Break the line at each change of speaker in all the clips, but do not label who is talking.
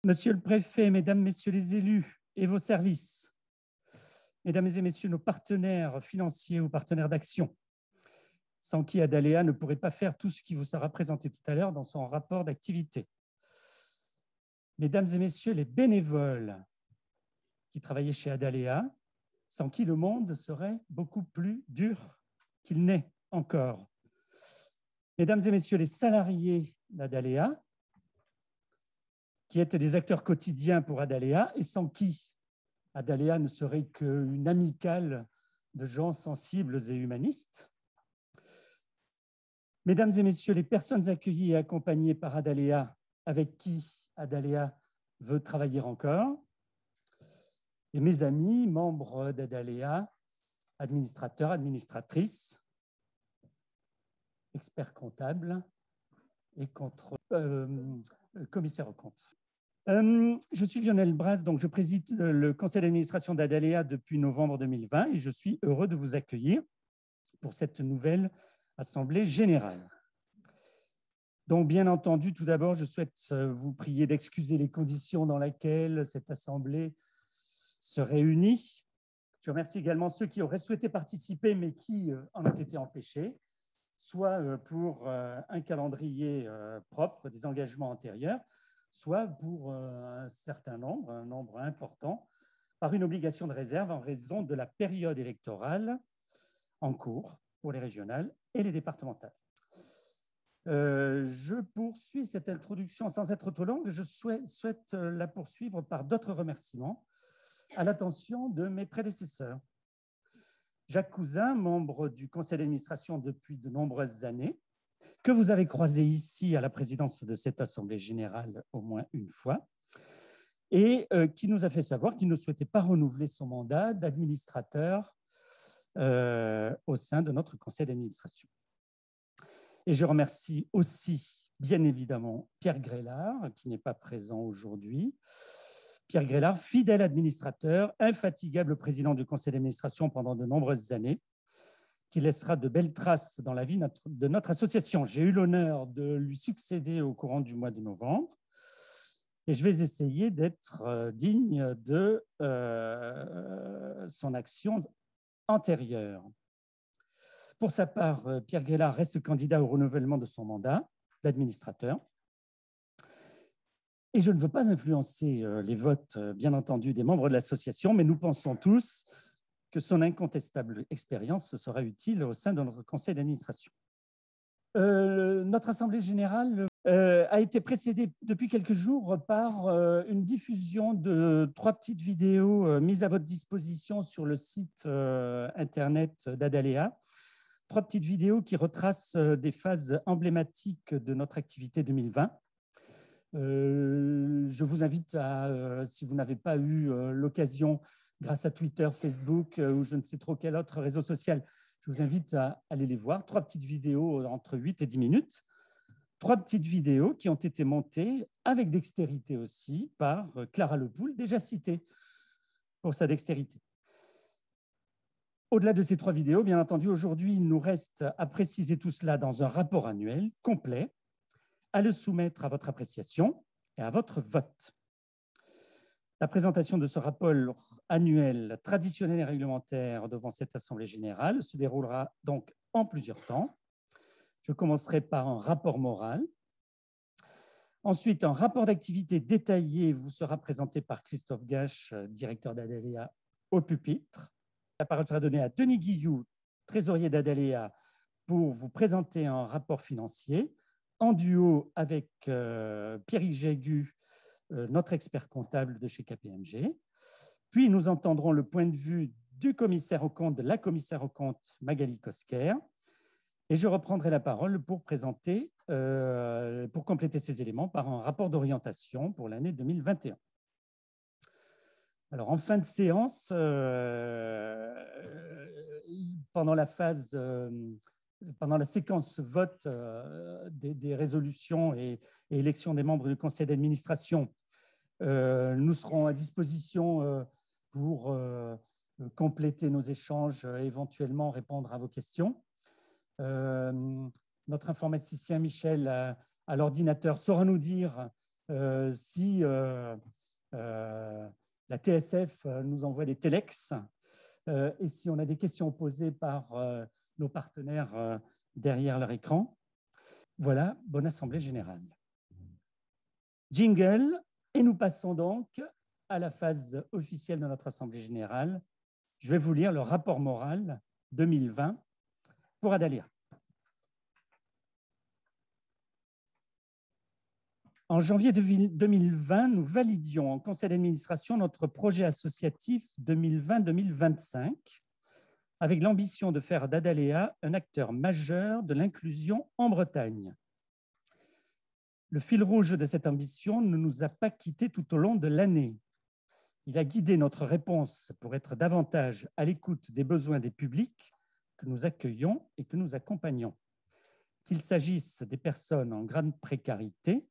Monsieur le préfet, mesdames, messieurs les élus et vos services, mesdames et messieurs nos partenaires financiers ou partenaires d'action, sans qui Adalea ne pourrait pas faire tout ce qui vous sera présenté tout à l'heure dans son rapport d'activité. Mesdames et messieurs les bénévoles qui travaillaient chez Adalea, sans qui le monde serait beaucoup plus dur qu'il n'est encore. Mesdames et messieurs les salariés d'Adalea, qui êtes des acteurs quotidiens pour Adalea et sans qui Adalea ne serait qu'une amicale de gens sensibles et humanistes. Mesdames et messieurs, les personnes accueillies et accompagnées par Adalea, avec qui Adalea veut travailler encore, et mes amis, membres d'Adalea, administrateurs, administratrices, experts comptables et commissaires aux comptes. Je suis Lionel Bras, donc je préside le conseil d'administration d'Adalea depuis novembre 2020 et je suis heureux de vous accueillir pour cette nouvelle assemblée générale. Donc, bien entendu, tout d'abord, je souhaite vous prier d'excuser les conditions dans lesquelles cette assemblée se réunit. Je remercie également ceux qui auraient souhaité participer mais qui en ont été empêchés, soit pour un calendrier propre des engagements antérieurs, soit pour un certain nombre, un nombre important, par une obligation de réserve en raison de la période électorale en cours pour les régionales et les départementales. Je poursuis cette introduction sans être trop longue. Je souhaite la poursuivre par d'autres remerciements à l'attention de mes prédécesseurs. Jacques Cousin, membre du conseil d'administration depuis de nombreuses années, que vous avez croisé ici à la présidence de cette assemblée générale au moins une fois, et qui nous a fait savoir qu'il ne souhaitait pas renouveler son mandat d'administrateur au sein de notre conseil d'administration. Et je remercie aussi, bien évidemment, Pierre Grélard, qui n'est pas présent aujourd'hui. Pierre Grélard, fidèle administrateur, infatigable président du conseil d'administration pendant de nombreuses années, qui laissera de belles traces dans la vie de notre association. J'ai eu l'honneur de lui succéder au courant du mois de novembre et je vais essayer d'être digne de son action antérieure. Pour sa part, Pierre Grélard reste candidat au renouvellement de son mandat d'administrateur. Et je ne veux pas influencer les votes, bien entendu, des membres de l'association, mais nous pensons tous que son incontestable expérience sera utile au sein de notre conseil d'administration. Notre assemblée générale a été précédée depuis quelques jours par une diffusion de 3 petites vidéos mises à votre disposition sur le site internet d'Adalea. 3 petites vidéos qui retracent des phases emblématiques de notre activité 2020. Je vous invite à, si vous n'avez pas eu l'occasion, grâce à Twitter, Facebook ou je ne sais trop quel autre réseau social, je vous invite à aller les voir. 3 petites vidéos entre 8 et 10 minutes. 3 petites vidéos qui ont été montées avec dextérité aussi par Clara Lepoul, déjà citée pour sa dextérité. Au-delà de ces 3 vidéos, bien entendu, aujourd'hui, il nous reste à préciser tout cela dans un rapport annuel complet, à le soumettre à votre appréciation et à votre vote. La présentation de ce rapport annuel traditionnel et réglementaire devant cette Assemblée générale se déroulera donc en plusieurs temps. Je commencerai par un rapport moral. Ensuite, un rapport d'activité détaillé vous sera présenté par Christophe Gache, directeur d'Adalea, au pupitre. La parole sera donnée à Denis Guilloux, trésorier d'Adalea, pour vous présenter un rapport financier en duo avec Pierre-Yves Jégu, notre expert comptable de chez KPMG. Puis, nous entendrons le point de vue du commissaire aux comptes, de la commissaire aux comptes Magali Cosquer. Et je reprendrai la parole pour présenter, pour compléter ces éléments par un rapport d'orientation pour l'année 2021. Alors, en fin de séance, pendant la séquence vote des résolutions et élection des membres du conseil d'administration, nous serons à disposition pour compléter nos échanges, éventuellement répondre à vos questions. Notre informaticien Michel à l'ordinateur saura nous dire si la TSF nous envoie des téléx et si on a des questions posées par nos partenaires derrière leur écran. Voilà, bonne assemblée générale. Jingle, et nous passons donc à la phase officielle de notre assemblée générale. Je vais vous lire le rapport moral 2020 pour Adaléa. En janvier 2020, nous validions en conseil d'administration notre projet associatif 2020-2025 avec l'ambition de faire d'Adaléa un acteur majeur de l'inclusion en Bretagne. Le fil rouge de cette ambition ne nous a pas quittés tout au long de l'année. Il a guidé notre réponse pour être davantage à l'écoute des besoins des publics que nous accueillons et que nous accompagnons. Qu'il s'agisse des personnes en grande précarité,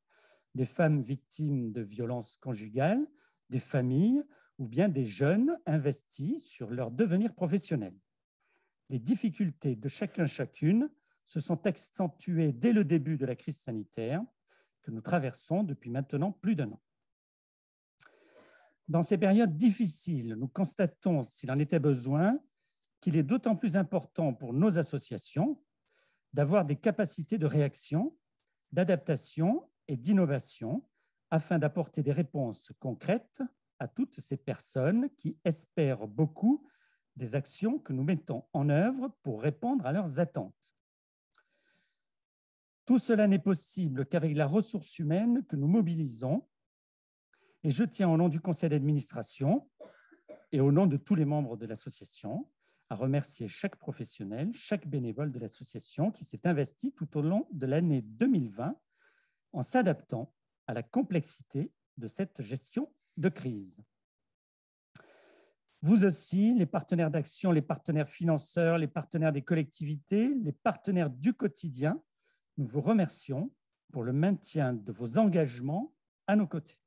des femmes victimes de violences conjugales, des familles ou bien des jeunes investis sur leur devenir professionnel. Les difficultés de chacune se sont accentuées dès le début de la crise sanitaire que nous traversons depuis maintenant plus d'1 an. Dans ces périodes difficiles, nous constatons, s'il en était besoin, qu'il est d'autant plus important pour nos associations d'avoir des capacités de réaction, d'adaptation et d'innovation afin d'apporter des réponses concrètes à toutes ces personnes qui espèrent beaucoup des actions que nous mettons en œuvre pour répondre à leurs attentes. Tout cela n'est possible qu'avec la ressource humaine que nous mobilisons, et je tiens au nom du conseil d'administration et au nom de tous les membres de l'association à remercier chaque professionnel, chaque bénévole de l'association qui s'est investi tout au long de l'année 2020 en s'adaptant à la complexité de cette gestion de crise. Vous aussi, les partenaires d'action, les partenaires financeurs, les partenaires des collectivités, les partenaires du quotidien, nous vous remercions pour le maintien de vos engagements à nos côtés.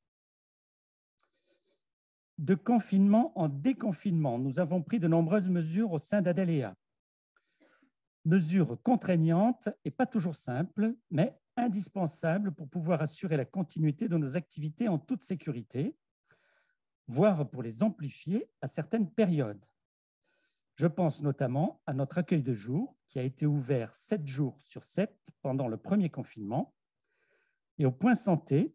De confinement en déconfinement, nous avons pris de nombreuses mesures au sein d'Adaléa. Mesures contraignantes et pas toujours simples, mais indispensables pour pouvoir assurer la continuité de nos activités en toute sécurité, voire pour les amplifier à certaines périodes. Je pense notamment à notre accueil de jour qui a été ouvert 7 jours sur 7 pendant le premier confinement et au point santé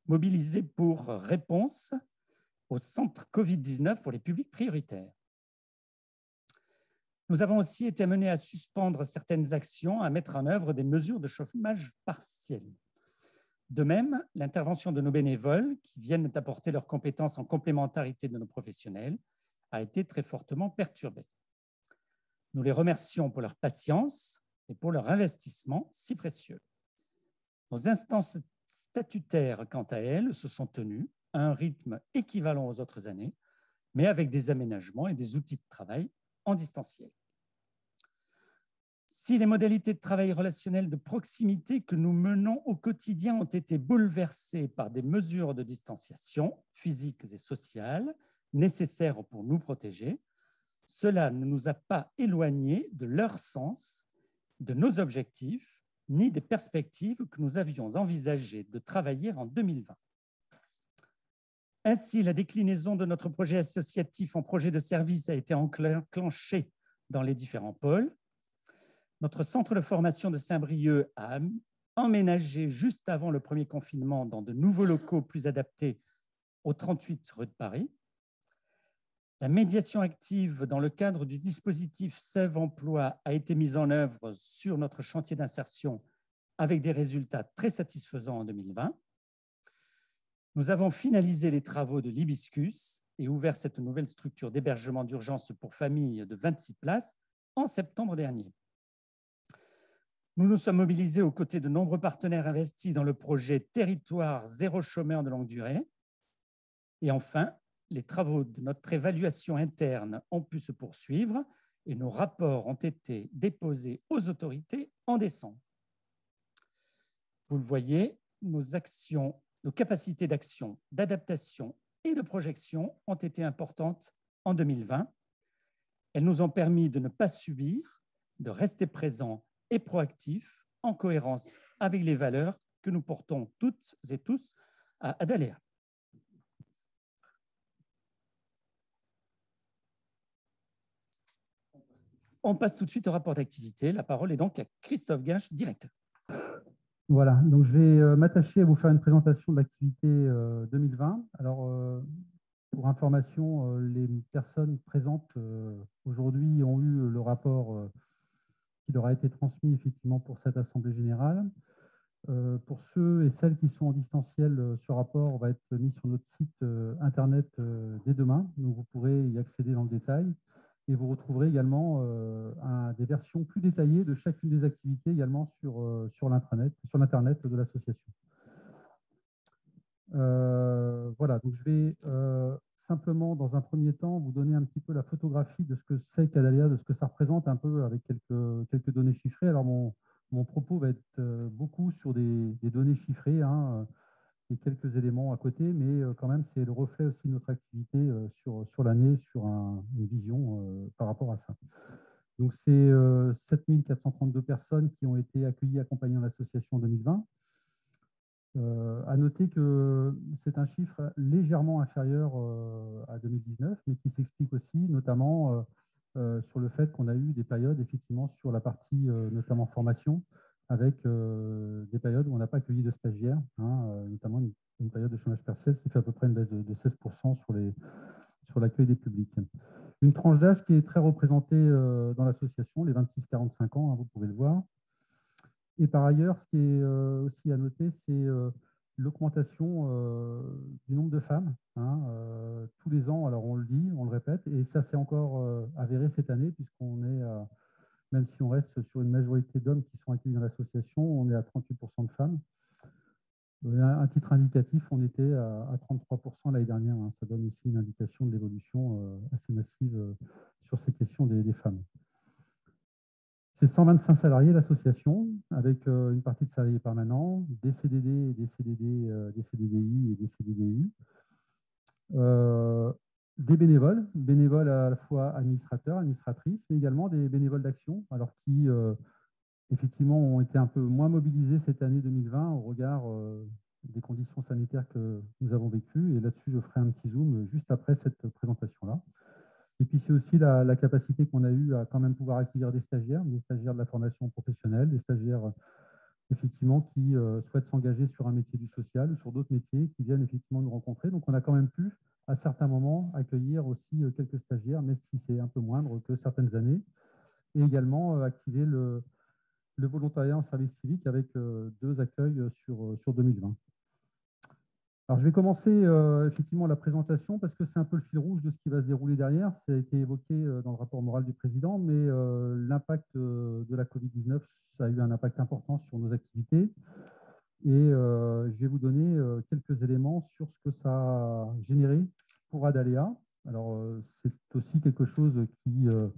mobilisé pour réponse au centre Covid-19 pour les publics prioritaires. Nous avons aussi été menés à suspendre certaines actions, à mettre en œuvre des mesures de chômage partiel. De même, l'intervention de nos bénévoles qui viennent apporter leurs compétences en complémentarité de nos professionnels a été très fortement perturbée. Nous les remercions pour leur patience et pour leur investissement si précieux. Nos instances statutaires, quant à elles, se sont tenues à un rythme équivalent aux autres années, mais avec des aménagements et des outils de travail en distanciel. Si les modalités de travail relationnel de proximité que nous menons au quotidien ont été bouleversées par des mesures de distanciation physiques et sociales nécessaires pour nous protéger, cela ne nous a pas éloignés de leur sens, de nos objectifs, ni des perspectives que nous avions envisagé de travailler en 2020. Ainsi, la déclinaison de notre projet associatif en projet de service a été enclenchée dans les différents pôles. Notre centre de formation de Saint-Brieuc a emménagé juste avant le premier confinement dans de nouveaux locaux plus adaptés au 38 rue de Paris. La médiation active dans le cadre du dispositif Sève Emploi a été mise en œuvre sur notre chantier d'insertion avec des résultats très satisfaisants en 2020. Nous avons finalisé les travaux de l'Hibiscus et ouvert cette nouvelle structure d'hébergement d'urgence pour familles de 26 places en septembre dernier. Nous nous sommes mobilisés aux côtés de nombreux partenaires investis dans le projet Territoire zéro chômeur de longue durée. Et enfin, les travaux de notre évaluation interne ont pu se poursuivre et nos rapports ont été déposés aux autorités en décembre. Vous le voyez, nos capacités d'action, d'adaptation et de projection ont été importantes en 2020. Elles nous ont permis de ne pas subir, de rester présents et proactifs en cohérence avec les valeurs que nous portons toutes et tous à Adaléa. On passe tout de suite au rapport d'activité. La parole est donc à Christophe Gache, directeur.
Voilà, donc je vais m'attacher à vous faire une présentation de l'activité 2020. Alors, pour information, les personnes présentes aujourd'hui ont eu le rapport qui leur a été transmis effectivement pour cette Assemblée générale. Pour ceux et celles qui sont en distanciel, ce rapport va être mis sur notre site internet dès demain, donc vous pourrez y accéder dans le détail. Et vous retrouverez également des versions plus détaillées de chacune des activités également sur l'internet de l'association. Voilà, donc je vais simplement, dans un premier temps, vous donner un petit peu la photographie de ce que c'est qu'Adaléa, de ce que ça représente un peu avec quelques données chiffrées. Alors, mon propos va être beaucoup sur des données chiffrées, hein, et quelques éléments à côté, mais quand même, c'est le reflet aussi de notre activité sur l'année, sur une vision par rapport à ça. Donc, c'est 7432 personnes qui ont été accueillies, accompagnées dans l'association en 2020. À noter que c'est un chiffre légèrement inférieur à 2019, mais qui s'explique aussi notamment sur le fait qu'on a eu des périodes, effectivement, sur la partie notamment formation, avec des périodes où on n'a pas accueilli de stagiaires, hein, notamment une période de chômage partiel, ce qui fait à peu près une baisse de 16% sur l'accueil des publics. Une tranche d'âge qui est très représentée dans l'association, les 26-45 ans, hein, vous pouvez le voir. Et par ailleurs, ce qui est aussi à noter, c'est l'augmentation du nombre de femmes, hein, tous les ans. Alors on le dit, on le répète, et ça s'est encore avéré cette année, puisqu'on est, même si on reste sur une majorité d'hommes qui sont accueillis dans l'association, on est à 38% de femmes. Un titre indicatif, on était à 33% l'année dernière. Hein. Ça donne aussi une indication de l'évolution assez massive sur ces questions des femmes. C'est 125 salariés l'association, avec une partie de salariés permanents, des CDD, des CDDI et des CDDU. Des bénévoles à la fois administrateurs, administratrices, mais également des bénévoles d'action, alors qui effectivement ont été un peu moins mobilisés cette année 2020 au regard des conditions sanitaires que nous avons vécues. Et là-dessus, je ferai un petit zoom juste après cette présentation-là. Et puis, c'est aussi la capacité qu'on a eue à quand même pouvoir accueillir des stagiaires de la formation professionnelle, des stagiaires effectivement qui souhaitent s'engager sur un métier du social ou sur d'autres métiers qui viennent effectivement nous rencontrer. Donc, on a quand même pu, à certains moments, accueillir aussi quelques stagiaires, mais si c'est un peu moindre que certaines années. Et également activer le volontariat en service civique avec 2 accueils sur 2020. Alors, je vais commencer effectivement la présentation parce que c'est un peu le fil rouge de ce qui va se dérouler derrière. Ça a été évoqué dans le rapport moral du président, mais l'impact de la Covid-19, ça a eu un impact important sur nos activités. Et je vais vous donner quelques éléments sur ce que ça a généré pour Adaléa. Alors, c'est aussi quelque chose qui, je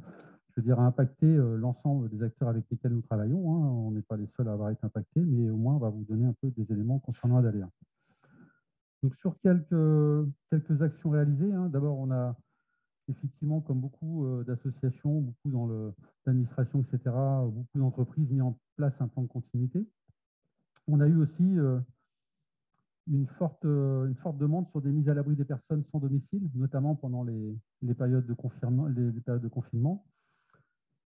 veux dire, a impacté l'ensemble des acteurs avec lesquels nous travaillons. Hein. On n'est pas les seuls à avoir été impactés, mais au moins, on va vous donner un peu des éléments concernant Adaléa. Donc, sur quelques actions réalisées, hein. D'abord, on a effectivement, comme beaucoup d'associations, beaucoup d'administrations, etc., beaucoup d'entreprises mis en place un plan de continuité. On a eu aussi une forte demande sur des mises à l'abri des personnes sans domicile, notamment pendant les périodes de confinement.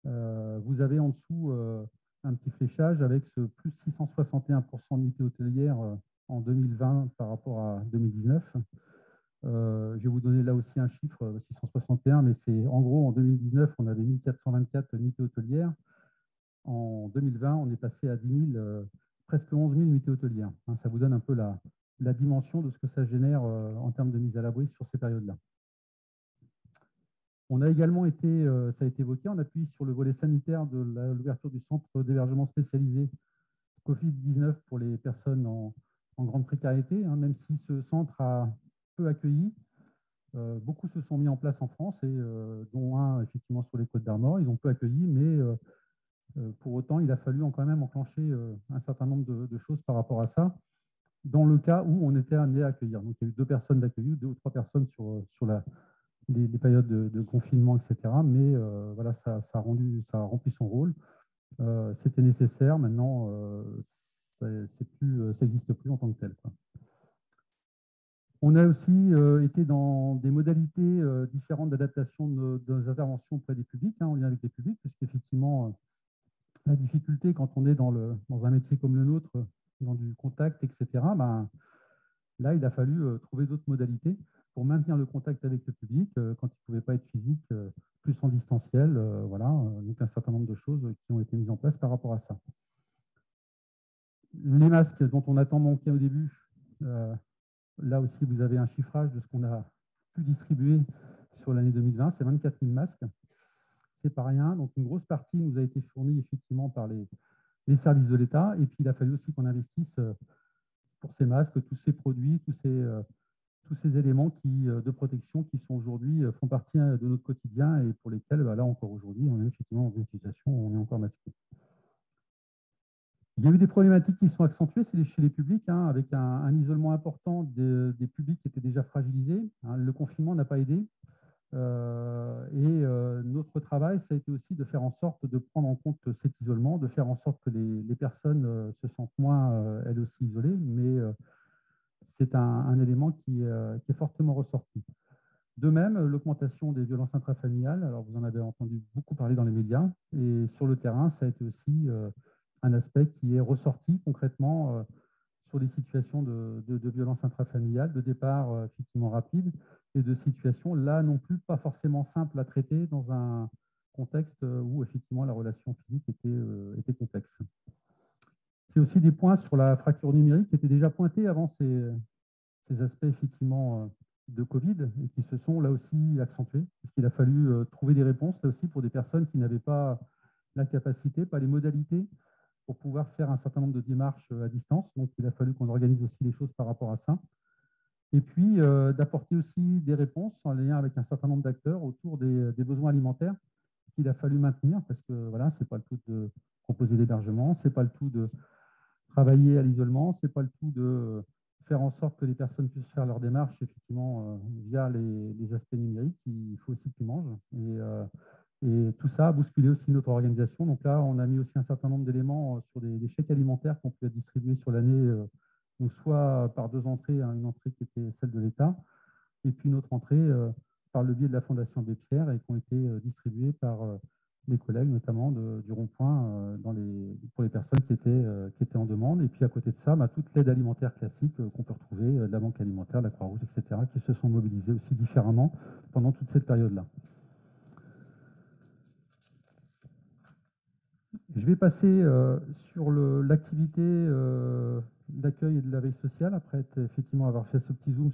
Vous avez en dessous un petit fléchage avec ce plus 661% d'unités hôtelières en 2020 par rapport à 2019. Je vais vous donner là aussi un chiffre, 661, mais c'est en gros, en 2019, on avait 1424 unités hôtelières. En 2020, on est passé à 10 000, presque 11 000 unités hôtelières. Hein, ça vous donne un peu la dimension de ce que ça génère en termes de mise à l'abri sur ces périodes-là. On a également été, ça a été évoqué, on appuie sur le volet sanitaire de l'ouverture du centre d'hébergement spécialisé Covid-19 pour les personnes en grande précarité, hein, même si ce centre a peu accueilli. Beaucoup se sont mis en place en France, et dont un effectivement sur les Côtes d'Armor. Ils ont peu accueilli, mais pour autant, il a fallu quand même enclencher un certain nombre de choses par rapport à ça, dans le cas où on était amené à accueillir. Donc, il y a eu 2 personnes d'accueillis, 2 ou 3 personnes sur les périodes de confinement, etc. Mais voilà, ça a rempli son rôle. C'était nécessaire. Maintenant, ça n'existe plus en tant que tel, quoi. On a aussi été dans des modalités différentes d'adaptation de nos interventions auprès des publics, hein, en lien avec les publics, puisqu'effectivement, la difficulté quand on est dans un métier comme le nôtre, dans du contact, etc., ben, là, il a fallu trouver d'autres modalités pour maintenir le contact avec le public quand il ne pouvait pas être physique, plus en distanciel. Voilà, donc un certain nombre de choses qui ont été mises en place par rapport à ça. Les masques dont on a tant manqué au début, là aussi, vous avez un chiffrage de ce qu'on a pu distribuer sur l'année 2020, c'est 24 000 masques. C'est pas rien. Donc, une grosse partie nous a été fournie effectivement par les services de l'État. Et puis, il a fallu aussi qu'on investisse pour ces masques, tous ces produits, tous ces éléments de protection qui sont aujourd'hui font partie de notre quotidien et pour lesquels, là encore aujourd'hui, on est effectivement dans une situation où on est encore masqué. Il y a eu des problématiques qui sont accentuées chez les publics, hein, avec un isolement important des publics qui étaient déjà fragilisés. Hein. Le confinement n'a pas aidé. Notre travail, ça a été aussi de faire en sorte de prendre en compte cet isolement, de faire en sorte que les personnes se sentent moins, elles aussi, isolées, mais c'est un élément qui est fortement ressorti. De même, l'augmentation des violences intrafamiliales, alors vous en avez entendu beaucoup parler dans les médias, et sur le terrain, ça a été aussi un aspect qui est ressorti concrètement sur des situations de violences intrafamiliales, de départ effectivement rapide, et de situations là non plus pas forcément simples à traiter dans un contexte où effectivement la relation physique était complexe. C'est aussi des points sur la fracture numérique qui étaient déjà pointés avant ces aspects effectivement de Covid et qui se sont là aussi accentués, parce qu'il a fallu trouver des réponses là aussi pour des personnes qui n'avaient pas la capacité, pas les modalités pour pouvoir faire un certain nombre de démarches à distance. Donc, il a fallu qu'on organise aussi les choses par rapport à ça. Et puis, d'apporter aussi des réponses en lien avec un certain nombre d'acteurs autour des besoins alimentaires qu'il a fallu maintenir, parce que voilà, c'est pas le tout de proposer l'hébergement, c'est pas le tout de travailler à l'isolement, c'est pas le tout de faire en sorte que les personnes puissent faire leur démarche effectivement via les aspects numériques. Il faut aussi qu'ils mangent. Et tout ça a bousculé aussi notre organisation. Donc là, on a mis aussi un certain nombre d'éléments sur des chèques alimentaires qu'on peut distribuer sur l'année, donc soit par deux entrées, hein, une entrée qui était celle de l'État, et puis une autre entrée par le biais de la Fondation Abbé Pierre et qui ont été distribuées par les collègues, notamment du Rond-Point, pour les personnes qui étaient en demande. Et puis à côté de ça, toute l'aide alimentaire classique qu'on peut retrouver, de la Banque alimentaire, de la Croix-Rouge, etc., qui se sont mobilisés aussi différemment pendant toute cette période-là. Je vais passer sur l'activité d'accueil et de la veille sociale, après effectivement avoir fait ce petit zoom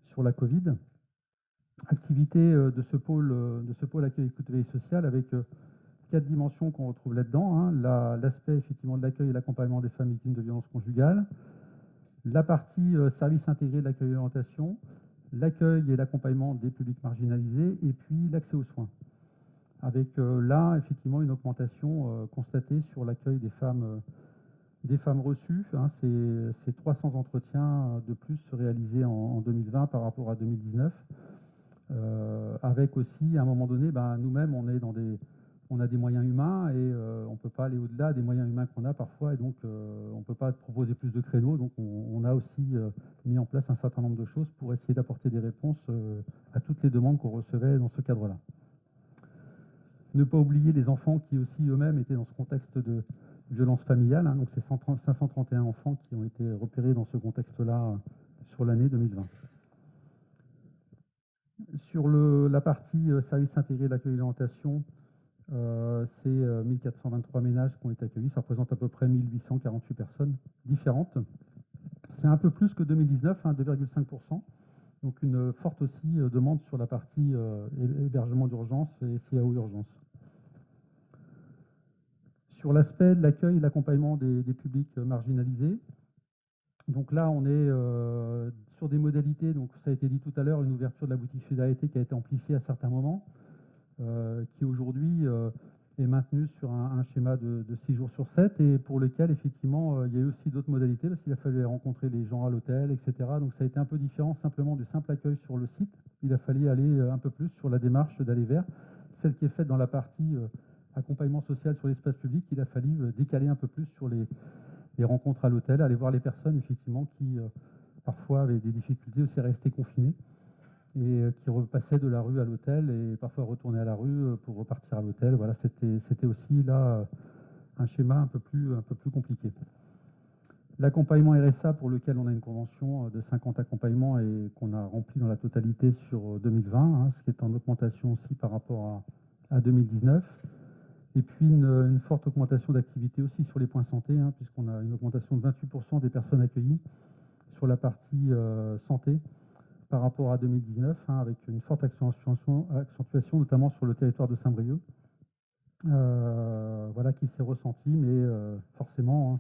sur la Covid. Activité de ce pôle accueil et veille sociale avec 4 dimensions qu'on retrouve là-dedans. Hein. L'aspect effectivement de l'accueil et l'accompagnement des femmes victimes de violences conjugales, la partie service intégré de l'accueil et de l'orientation, l'accueil et l'accompagnement des publics marginalisés, et puis l'accès aux soins. Avec là, effectivement, une augmentation constatée sur l'accueil des femmes reçues. Hein, c'est 300 entretiens de plus réalisés en 2020 par rapport à 2019. Avec aussi, à un moment donné, nous-mêmes, on a des moyens humains et on ne peut pas aller au-delà des moyens humains qu'on a parfois. Et donc, on ne peut pas proposer plus de créneaux. Donc, on a aussi mis en place un certain nombre de choses pour essayer d'apporter des réponses à toutes les demandes qu'on recevait dans ce cadre-là. Ne pas oublier les enfants qui aussi eux-mêmes étaient dans ce contexte de violence familiale. Hein, donc c'est 531 enfants qui ont été repérés dans ce contexte-là sur l'année 2020. Sur la partie service intégré d'accueil et d'orientation, c'est 1423 ménages qui ont été accueillis. Ça représente à peu près 1848 personnes différentes. C'est un peu plus que 2019, 2,5%. Donc une forte aussi demande sur la partie hébergement d'urgence et CAO urgence. Sur l'aspect de l'accueil et de l'accompagnement des publics marginalisés, donc là, on est sur des modalités, donc ça a été dit tout à l'heure, une ouverture de la boutique Solidarité qui a été amplifiée à certains moments, qui aujourd'hui est maintenue sur un schéma de 6 jours sur 7 et pour lequel, effectivement, il y a eu aussi d'autres modalités parce qu'il a fallu rencontrer les gens à l'hôtel, etc. Donc ça a été un peu différent simplement du simple accueil sur le site. Il a fallu aller un peu plus sur la démarche d'aller vers celle qui est faite dans la partie accompagnement social sur l'espace public. Il a fallu décaler un peu plus sur les rencontres à l'hôtel, aller voir les personnes effectivement qui parfois avaient des difficultés aussi à rester confinés et qui repassaient de la rue à l'hôtel et parfois retournaient à la rue pour repartir à l'hôtel. Voilà, c'était aussi là un schéma un peu plus compliqué. L'accompagnement RSA pour lequel on a une convention de 50 accompagnements et qu'on a rempli dans la totalité sur 2020, hein, ce qui est en augmentation aussi par rapport à 2019. Et puis une forte augmentation d'activité aussi sur les points santé, hein, puisqu'on a une augmentation de 28% des personnes accueillies sur la partie santé par rapport à 2019, hein, avec une forte accentuation notamment sur le territoire de Saint-Brieuc. Voilà qui s'est ressenti, mais forcément, hein,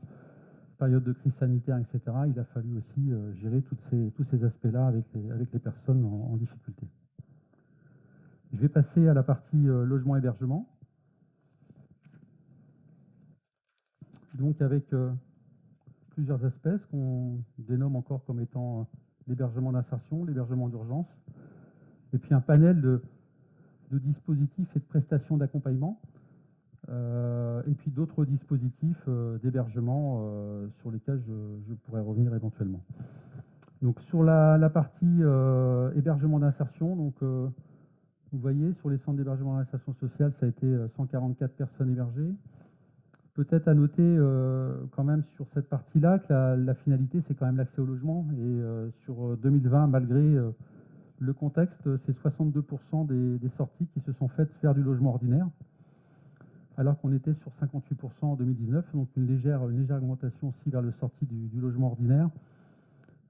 période de crise sanitaire, etc., il a fallu aussi gérer tous ces aspects-là avec les personnes en difficulté. Je vais passer à la partie logement-hébergement. Donc avec plusieurs aspects, ce qu'on dénomme encore comme étant l'hébergement d'insertion, l'hébergement d'urgence, et puis un panel de dispositifs et de prestations d'accompagnement, et puis d'autres dispositifs d'hébergement sur lesquels je pourrais revenir éventuellement. Donc sur la partie hébergement d'insertion, donc vous voyez sur les centres d'hébergement d'insertion sociale, ça a été 144 personnes hébergées. Peut-être à noter quand même sur cette partie-là que la finalité, c'est quand même l'accès au logement. Et sur 2020, malgré le contexte, c'est 62% des sorties qui se sont faites vers du logement ordinaire, alors qu'on était sur 58% en 2019, donc une légère augmentation aussi vers le sortie du logement ordinaire,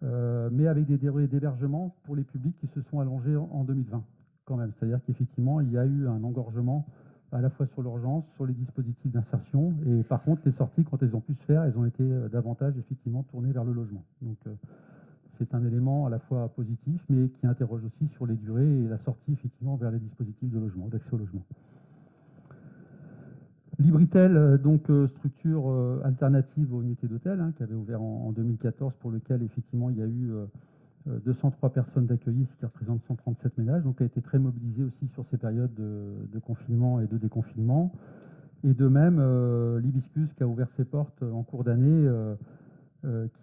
mais avec des durées d'hébergement pour les publics qui se sont allongées en 2020 quand même. C'est-à-dire qu'effectivement, il y a eu un engorgement à la fois sur l'urgence, sur les dispositifs d'insertion, et par contre, les sorties, quand elles ont pu se faire, elles ont été davantage effectivement tournées vers le logement. Donc, c'est un élément à la fois positif, mais qui interroge aussi sur les durées et la sortie effectivement vers les dispositifs de logement, d'accès au logement. Libritel, donc structure alternative aux unités d'hôtel, hein, qui avait ouvert en 2014, pour lequel effectivement il y a eu 203 personnes d'accueillis, ce qui représente 137 ménages, donc a été très mobilisé aussi sur ces périodes de confinement et de déconfinement. Et de même, l'Hibiscus qui a ouvert ses portes en cours d'année,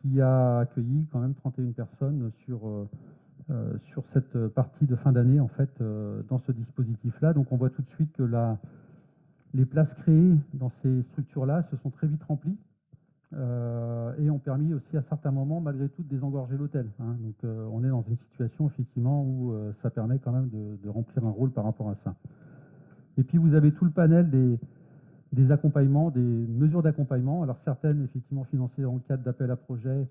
qui a accueilli quand même 31 personnes sur cette partie de fin d'année, en fait, dans ce dispositif-là. Donc on voit tout de suite que les places créées dans ces structures-là se sont très vite remplies. Et ont permis aussi à certains moments, malgré tout, de désengorger l'hôtel. Hein. Donc on est dans une situation effectivement où ça permet quand même de remplir un rôle par rapport à ça. Et puis vous avez tout le panel des accompagnements, des mesures d'accompagnement. Alors certaines effectivement financées dans le cadre d'appels à projets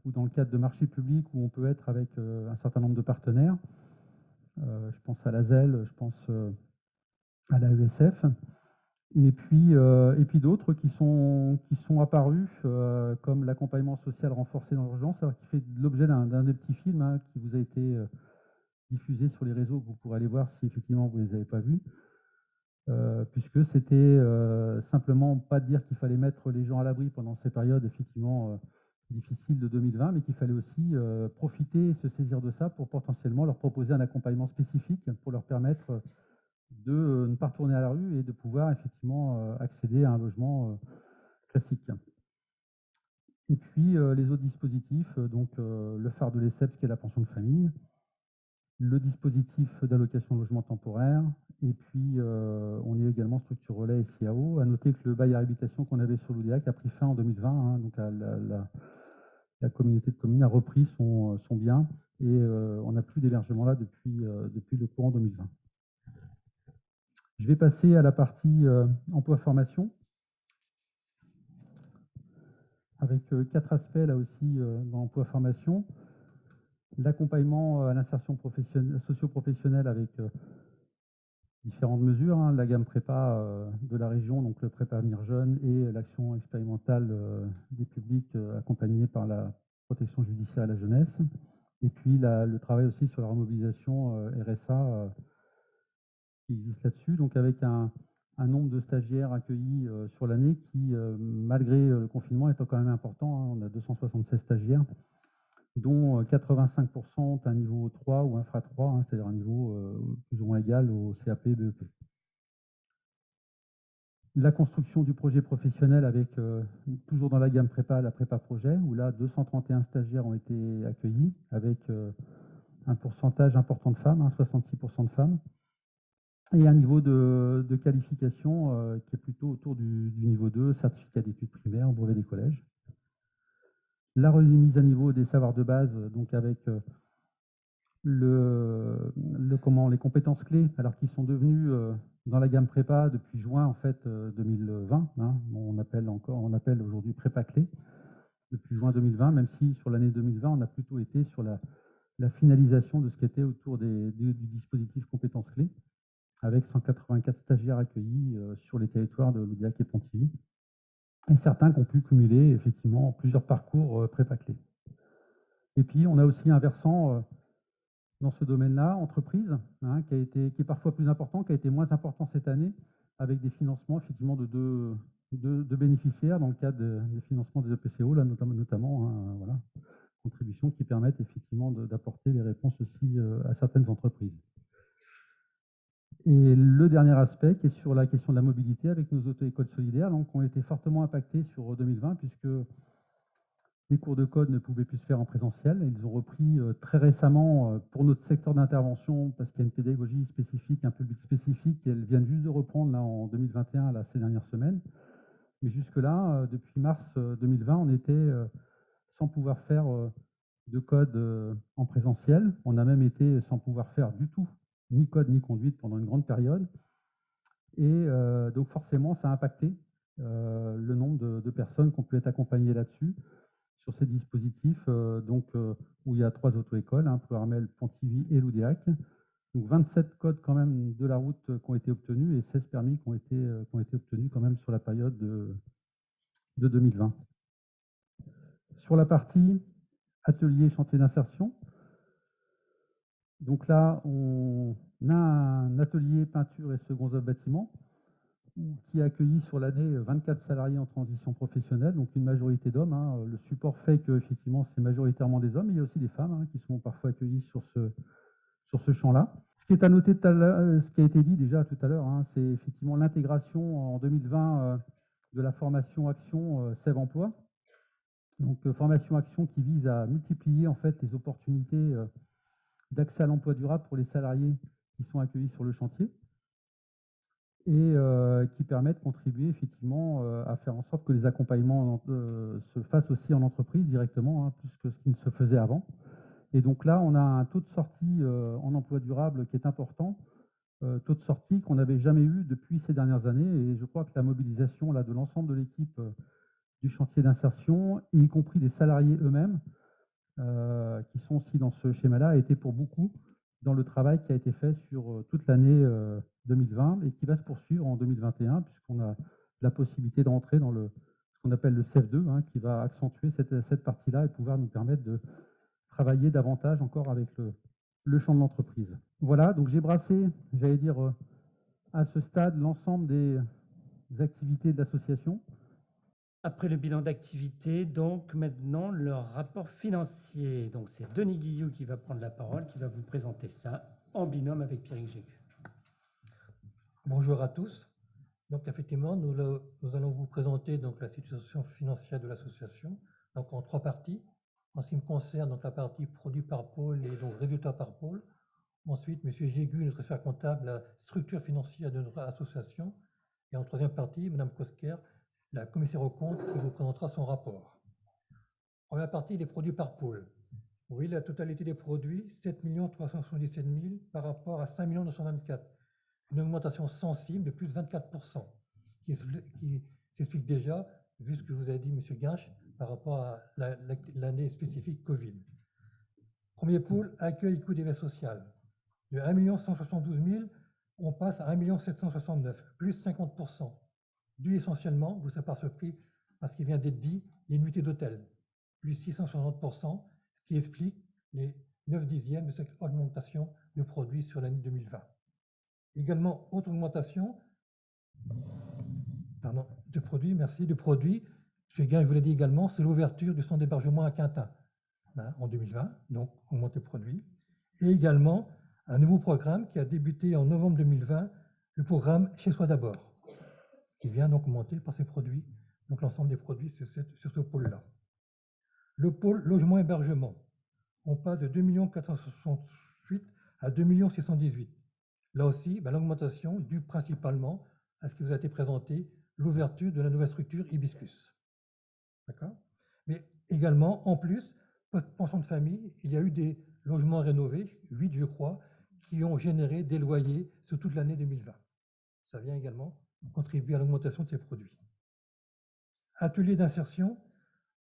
ou dans le cadre de marchés publics où on peut être avec un certain nombre de partenaires. Je pense à l'ASEL, je pense à la ESF. Et puis d'autres qui sont apparus, comme l'accompagnement social renforcé dans l'urgence, qui fait l'objet d'un des petits films, hein, qui vous a été diffusé sur les réseaux, que vous pourrez aller voir si effectivement vous ne les avez pas vus, puisque c'était simplement pas de dire qu'il fallait mettre les gens à l'abri pendant ces périodes effectivement difficiles de 2020, mais qu'il fallait aussi profiter et se saisir de ça pour potentiellement leur proposer un accompagnement spécifique pour leur permettre de ne pas retourner à la rue et de pouvoir effectivement accéder à un logement classique. Et puis les autres dispositifs, donc le phare de l'ESSEPS qui est la pension de famille, le dispositif d'allocation de logement temporaire, et puis on est également structure relais et CAO. À noter que le bail à habitation qu'on avait sur l'ODEAC a pris fin en 2020, hein, donc la communauté de communes a repris son bien et on n'a plus d'hébergement là depuis le courant 2020. Je vais passer à la partie emploi-formation, avec 4 aspects là aussi dans l'emploi-formation. L'accompagnement à l'insertion socio-professionnelle avec différentes mesures, hein, la gamme prépa de la région, donc le prépa Avenir Jeune, et l'action expérimentale des publics accompagnée par la protection judiciaire et la jeunesse. Et puis le travail aussi sur la remobilisation RSA qui existe là-dessus, donc avec un nombre de stagiaires accueillis sur l'année qui, malgré le confinement, est quand même important. Hein. On a 276 stagiaires, dont 85% ont un niveau 3 ou infra 3, hein, c'est-à-dire un niveau plus ou moins égal au CAP, BEP. La construction du projet professionnel avec, toujours dans la gamme prépa, la prépa projet, où là, 231 stagiaires ont été accueillis avec un pourcentage important de femmes, 66% de femmes, et un niveau de qualification qui est plutôt autour du niveau 2, certificat d'études primaires, brevet des collèges. La remise à niveau des savoirs de base, donc avec les compétences clés, alors qu'ils sont devenus dans la gamme prépa depuis juin en fait 2020. On appelle aujourd'hui prépa clé depuis juin 2020, même si sur l'année 2020 on a plutôt été sur la finalisation de ce qui était autour du dispositif compétences clés, avec 184 stagiaires accueillis sur les territoires de Loudiac et Pontivy, et certains qui ont pu cumuler effectivement plusieurs parcours prépa clé. Et puis on a aussi un versant dans ce domaine-là, entreprise, qui est parfois plus important, qui a été moins important cette année, avec des financements effectivement de bénéficiaires dans le cadre des financements des EPCO, là, notamment voilà, contributions qui permettent effectivement d'apporter les réponses aussi à certaines entreprises. Et le dernier aspect qui est sur la question de la mobilité avec nos auto-écoles solidaires, donc, ont été fortement impactés sur 2020 puisque les cours de code ne pouvaient plus se faire en présentiel. Ils ont repris très récemment pour notre secteur d'intervention, parce qu'il y a une pédagogie spécifique, un public spécifique, et elles viennent juste de reprendre là, en 2021, là, ces dernières semaines. Mais jusque-là, depuis mars 2020, on était sans pouvoir faire de code en présentiel. On a même été sans pouvoir faire du tout, ni code ni conduite pendant une grande période. Et donc forcément, ça a impacté le nombre de personnes qui ont pu être accompagnées là-dessus, sur ces dispositifs, où il y a 3 auto-écoles, Ploërmel, Pontivy et Loudiac. Donc 27 codes quand même de la route qui ont été obtenus et 16 permis qui ont été obtenus quand même sur la période de 2020. Sur la partie atelier chantier d'insertion, donc là on a un atelier peinture et second œuvre bâtiment qui a accueilli sur l'année 24 salariés en transition professionnelle, donc une majorité d'hommes. Le support fait que effectivement c'est majoritairement des hommes, mais il y a aussi des femmes qui sont parfois accueillies sur ce champ-là. Ce qui est à noter, ce qui a été dit déjà tout à l'heure, c'est effectivement l'intégration en 2020 de la formation action Sève Emploi. Donc formation action qui vise à multiplier en fait les opportunités d'accès à l'emploi durable pour les salariés qui sont accueillis sur le chantier, et qui permet de contribuer effectivement à faire en sorte que les accompagnements se fassent aussi en entreprise directement, plus que ce qui ne se faisait avant. Et donc là, on a un taux de sortie en emploi durable qui est important, taux de sortie qu'on n'avait jamais eu depuis ces dernières années. Et je crois que la mobilisation là, de l'ensemble de l'équipe du chantier d'insertion, y compris des salariés eux-mêmes, qui sont aussi dans ce schéma-là, a été pour beaucoup dans le travail qui a été fait sur toute l'année 2020 et qui va se poursuivre en 2021, puisqu'on a la possibilité de rentrer dans ce qu'on appelle le CEF2, qui va accentuer cette partie-là et pouvoir nous permettre de travailler davantage encore avec le champ de l'entreprise. Voilà, donc j'ai brassé, j'allais dire, à ce stade, l'ensemble des activités de l'association.
Après le bilan d'activité, donc maintenant le rapport financier. Donc c'est Denis Guillou qui va prendre la parole, qui va vous présenter ça en binôme avec Pierrick Jégu.
Bonjour à tous. Donc effectivement, nous allons vous présenter donc la situation financière de l'association, donc en 3 parties. En ce qui me concerne, donc la partie produit par pôle et donc résultat par pôle. Ensuite, M. Jégu, notre expert comptable, la structure financière de notre association. Et en 3e partie, Mme Kosker, la commissaire aux comptes, qui vous présentera son rapport. Première partie, les produits par pôle. Vous voyez la totalité des produits, 7 377 000 par rapport à 5 924 000. Une augmentation sensible de plus de 24%, qui s'explique déjà, vu ce que vous a dit M. Guinche, par rapport à l'année spécifique Covid. Premier pôle, accueil coût des veilles sociales. De 1 172 000, on passe à 1 769 000, plus 50%. Dû essentiellement, vous ne serez pas surpris, parce qu'il vient d'être dit, les nuitées d'hôtel, plus 660%, ce qui explique les 9/10 de cette augmentation de produits sur l'année 2020. Également, autre augmentation de produits, je vous l'ai dit également, c'est l'ouverture du centre d'hébergement à Quintin en 2020, donc augmenté produit. Et également, un nouveau programme qui a débuté en novembre 2020, le programme Chez Soi d'abord. qui vient donc augmenter par ces produits. Donc l'ensemble des produits, c'est sur ce pôle-là. Le pôle logement-hébergement, on passe de 2 468 à 2 618. Là aussi, l'augmentation due principalement à ce qui vous a été présenté, l'ouverture de la nouvelle structure Hibiscus. D'accord? Mais également, en plus, pension de famille, il y a eu des logements rénovés, 8 je crois, qui ont généré des loyers sur toute l'année 2020. Ça vient également contribuer à l'augmentation de ces produits. Atelier d'insertion,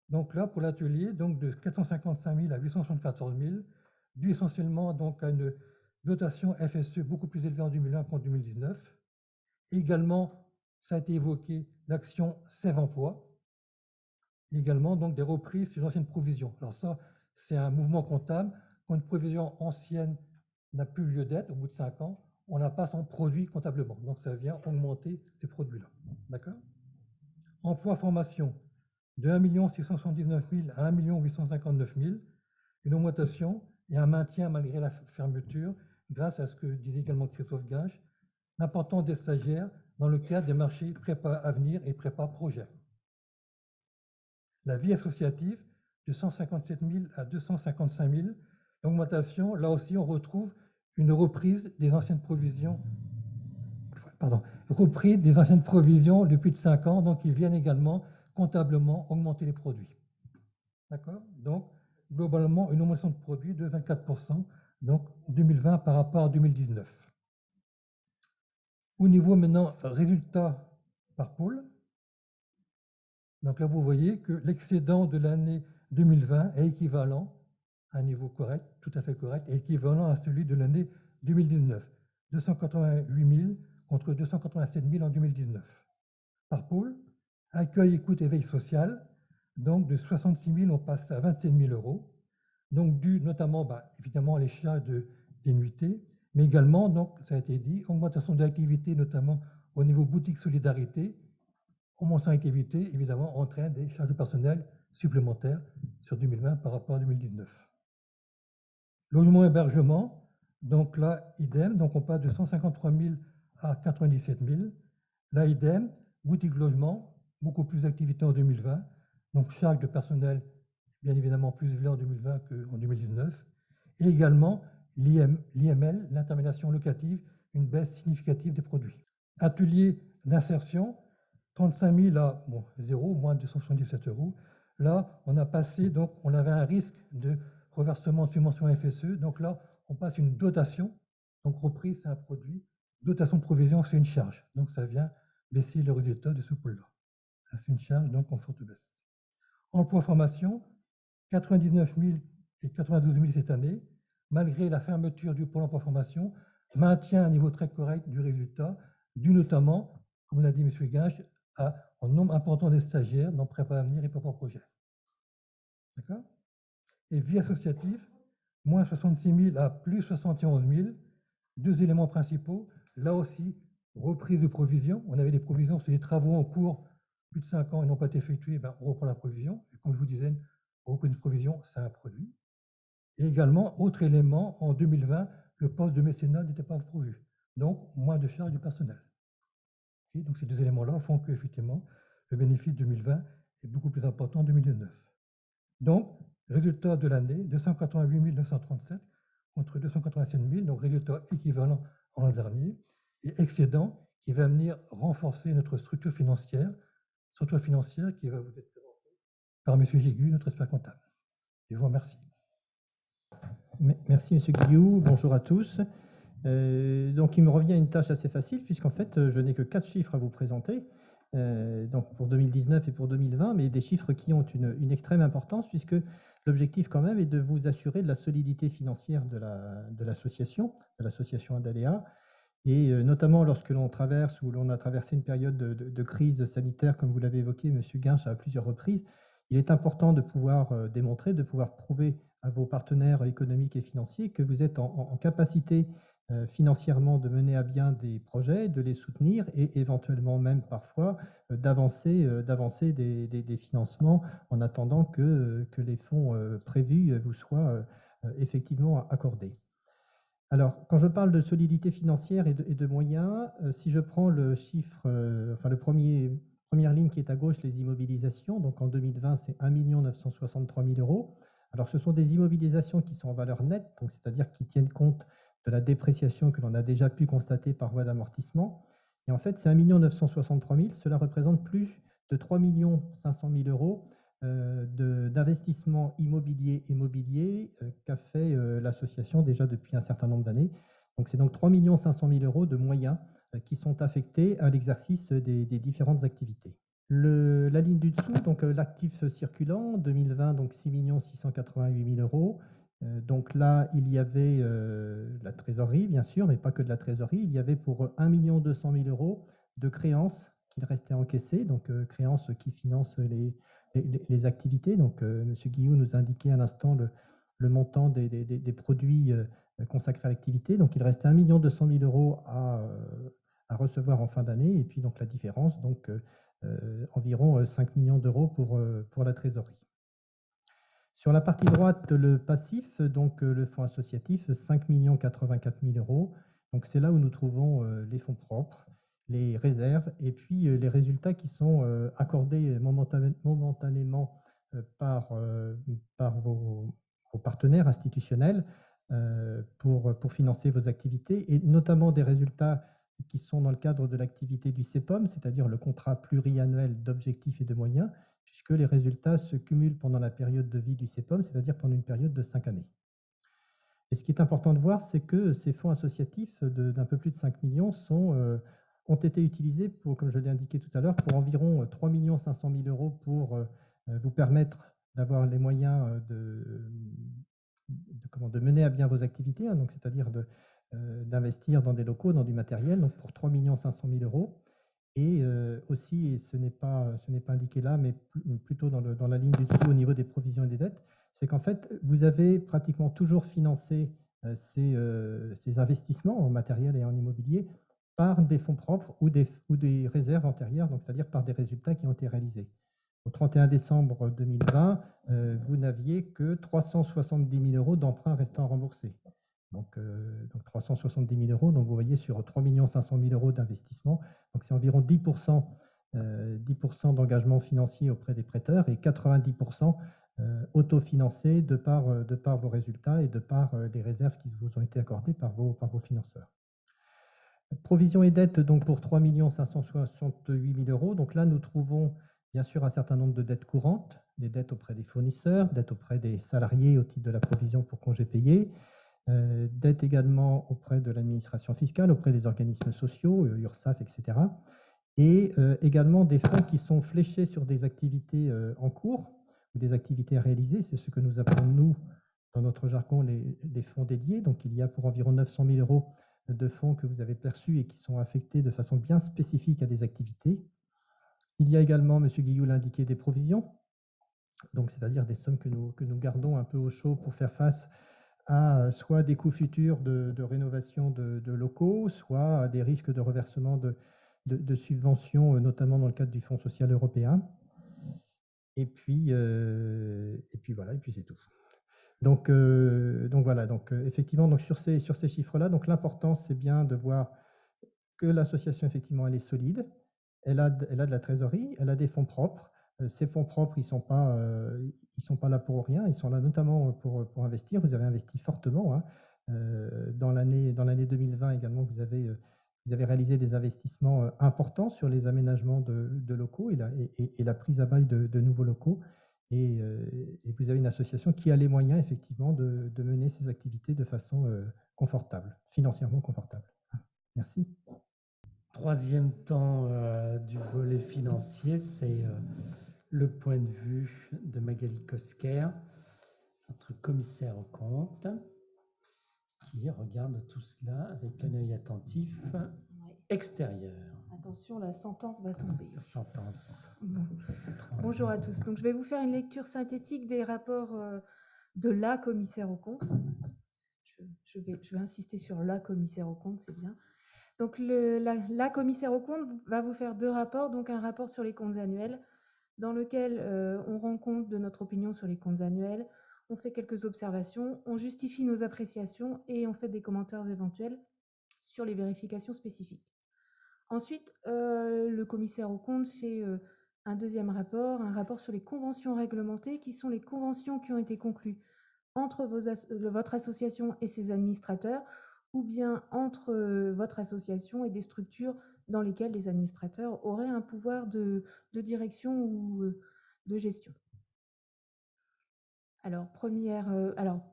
donc là, pour l'atelier, donc de 455 000 à 874 000, dû essentiellement donc à une dotation FSE beaucoup plus élevée en 2001 qu'en 2019. Également, ça a été évoqué, l'action Sève Emploi. Également, donc, des reprises sur l'ancienne provision. Alors ça, c'est un mouvement comptable. Quand une provision ancienne n'a plus lieu d'être, au bout de 5 ans, on la passe en produit comptablement. Donc, ça vient augmenter ces produits-là. D'accord? Emploi-formation, de 1 679 000 à 1 859 000, une augmentation et un maintien malgré la fermeture, grâce à ce que disait également Christophe Guinche, l'importance des stagiaires dans le cadre des marchés prépa avenir et prépa projet. La vie associative, de 157 000 à 255 000, l'augmentation, là aussi on retrouve une reprise des anciennes provisions, de plus de 5 ans, donc ils viennent également comptablement augmenter les produits. D'accord? Donc, globalement, une augmentation de produits de 24%, donc 2020 par rapport à 2019. Au niveau maintenant résultat par pôle, donc là vous voyez que l'excédent de l'année 2020 est équivalent à un niveau correct, tout à fait correct, et équivalent à celui de l'année 2019, 288 000 contre 287 000 en 2019. Par pôle, accueil, écoute et veille sociale, donc de 66 000, on passe à 27 000 euros, donc dû notamment, évidemment, à les charges des nuitées, mais également, donc, ça a été dit, augmentation d'activité, notamment au niveau boutique solidarité. Augmentation d'activité, évidemment, entraîne des charges de personnel supplémentaires sur 2020 par rapport à 2019. Logement-hébergement, donc là, idem, donc on passe de 153 000 à 97 000. Là, idem, boutique-logement, beaucoup plus d'activité en 2020, donc charge de personnel, bien évidemment, plus élevée en 2020 qu'en 2019. Et également, l'IML, l'intermédiation locative, une baisse significative des produits. Atelier d'insertion, 35 000 à 0, moins 277 euros. Là, on a passé, donc on avait un risque de reversement de subvention FSE. Donc là, on passe une dotation. Donc reprise, c'est un produit. Dotation de provision, c'est une charge. Donc ça vient baisser le résultat de ce pôle-là. C'est une charge, donc en forte baisse. Emploi-formation, 99 000 et 92 000 cette année. Malgré la fermeture du pôle emploi-formation, maintient un niveau très correct du résultat, dû notamment, comme l'a dit M. Guinche, à un nombre important de stagiaires dans Prépa Avenir et Prépa Projet. D'accord? Et vie associative, moins 66 000 à plus 71 000. Deux éléments principaux. Là aussi, reprise de provision. On avait des provisions sur des travaux en cours, plus de 5 ans, et n'ont pas été effectués. On reprend la provision. Et comme je vous disais, reprise de provision, c'est un produit. Et également, autre élément, en 2020, le poste de mécénat n'était pas prévu. Donc, moins de charges du personnel. Et donc, ces deux éléments-là font qu'effectivement, le bénéfice 2020 est beaucoup plus important en 2019. Donc, résultat de l'année, 288 937 contre 287 000, donc résultat équivalent en l'an dernier, et excédent qui va venir renforcer notre structure financière qui va vous être présentée par M. Gégu, notre expert comptable. Je vous remercie.
Merci M. Guillou, bonjour à tous. Donc il me revient une tâche assez facile puisqu'en fait je n'ai que 4 chiffres à vous présenter, donc pour 2019 et pour 2020, mais des chiffres qui ont une extrême importance puisque l'objectif quand même est de vous assurer de la solidité financière de l'association Adalea, et notamment lorsque l'on traverse ou l'on a traversé une période de crise sanitaire, comme vous l'avez évoqué M. Guinche à plusieurs reprises, il est important de pouvoir démontrer, de pouvoir prouver à vos partenaires économiques et financiers que vous êtes en capacité financièrement de mener à bien des projets, de les soutenir et éventuellement même parfois d'avancer des financements en attendant que les fonds prévus vous soient effectivement accordés. Alors, quand je parle de solidité financière et de moyens, si je prends le chiffre, enfin première ligne qui est à gauche, les immobilisations, donc en 2020, c'est 1 963 000 euros. Alors, ce sont des immobilisations qui sont en valeur nette, donc c'est-à-dire qui tiennent compte de la dépréciation que l'on a déjà pu constater par voie d'amortissement. Et en fait, c'est 1 963 000, cela représente plus de 3 500 000 euros d'investissement immobilier qu'a fait l'association déjà depuis un certain nombre d'années. Donc, c'est donc 3 500 000 euros de moyens qui sont affectés à l'exercice des différentes activités. La ligne du dessous, donc l'actif circulant, 2020, donc 6 688 000 euros. Donc là, il y avait la trésorerie, bien sûr, mais pas que de la trésorerie. Il y avait pour 1 200 000 euros de créances qu'il restait encaissées, donc créances qui financent les activités. Donc, M. Guillou nous a indiqué à l'instant le montant des produits consacrés à l'activité. Donc, il restait 1 200 000 euros à recevoir en fin d'année. Et puis, donc, la différence, donc, environ 5 millions d'euros pour la trésorerie. Sur la partie droite, le passif, donc le fonds associatif, 5 84 000 euros. Donc, c'est là où nous trouvons les fonds propres, les réserves et puis les résultats qui sont accordés momentanément par vos partenaires institutionnels pour financer vos activités, et notamment des résultats qui sont dans le cadre de l'activité du CEPOM, c'est-à-dire le contrat pluriannuel d'objectifs et de moyens, puisque les résultats se cumulent pendant la période de vie du CEPOM, c'est-à-dire pendant une période de 5 années. Et ce qui est important de voir, c'est que ces fonds associatifs d'un peu plus de 5 millions ont été utilisés, pour, comme je l'ai indiqué tout à l'heure, pour environ 3 500 000 euros pour vous permettre d'avoir les moyens de mener à bien vos activités, hein, donc c'est-à-dire d'investir dans des locaux, dans du matériel, donc pour 3 500 000 euros. Et aussi, et ce n'est pas indiqué là, mais plutôt dans la ligne du dessous au niveau des provisions et des dettes, c'est qu'en fait, vous avez pratiquement toujours financé ces investissements en matériel et en immobilier par des fonds propres ou des réserves antérieures, donc c'est-à-dire par des résultats qui ont été réalisés. Au 31 décembre 2020, vous n'aviez que 370 000 euros d'emprunts restant remboursés. Donc 370 000 euros. Donc, vous voyez, sur 3 500 000 euros d'investissement, donc c'est environ 10% d'engagement financier auprès des prêteurs et 90% autofinancés de par vos résultats et de par les réserves qui vous ont été accordées par vos financeurs. Provisions et dettes donc pour 3 568 000 euros. Donc là, nous trouvons bien sûr un certain nombre de dettes courantes, des dettes auprès des fournisseurs, dettes auprès des salariés au titre de la provision pour congés payés, dettes également auprès de l'administration fiscale, auprès des organismes sociaux, URSSAF, etc. Et également des fonds qui sont fléchés sur des activités en cours ou des activités à réaliser. C'est ce que nous appelons, nous, dans notre jargon, les fonds dédiés. Donc, il y a pour environ 900 000 euros de fonds que vous avez perçus et qui sont affectés de façon bien spécifique à des activités. Il y a également, M. Guillou l'a indiqué, des provisions, donc c'est-à-dire des sommes que nous gardons un peu au chaud pour faire face à soit des coûts futurs de rénovation de locaux, soit à des risques de reversement de subventions, notamment dans le cadre du Fonds social européen. Et puis voilà, et puis c'est tout. Donc voilà, effectivement, donc sur ces chiffres-là, donc l'important, c'est bien de voir que l'association, effectivement, elle est solide, elle a de la trésorerie, elle a des fonds propres. Ces fonds propres, ils ne sont pas là pour rien, ils sont là notamment pour investir. Vous avez investi fortement, hein. Dans l'année 2020 également, vous avez réalisé des investissements importants sur les aménagements de locaux et la prise à bail de nouveaux locaux. Et vous avez une association qui a les moyens, effectivement, de mener ces activités de façon confortable, financièrement confortable. Merci.
Troisième temps du volet financier, c'est le point de vue de Magali Kosker, notre commissaire aux comptes, qui regarde tout cela avec un œil attentif extérieur.
Attention, la sentence va tomber.
Sentence.
Bon. Bonjour à tous. Donc, je vais vous faire une lecture synthétique des rapports de la commissaire aux comptes. Je vais insister sur la commissaire aux comptes, c'est bien. Donc, la commissaire aux comptes va vous faire deux rapports. Donc, un rapport sur les comptes annuels, dans lequel on rend compte de notre opinion sur les comptes annuels. on fait quelques observations, on justifie nos appréciations et on fait des commentaires éventuels sur les vérifications spécifiques. Ensuite, le commissaire aux comptes fait un deuxième rapport, un rapport sur les conventions réglementées, qui sont les conventions qui ont été conclues entre votre association et ses administrateurs, ou bien entre votre association et des structures dans lesquelles les administrateurs auraient un pouvoir de direction ou de gestion. Alors,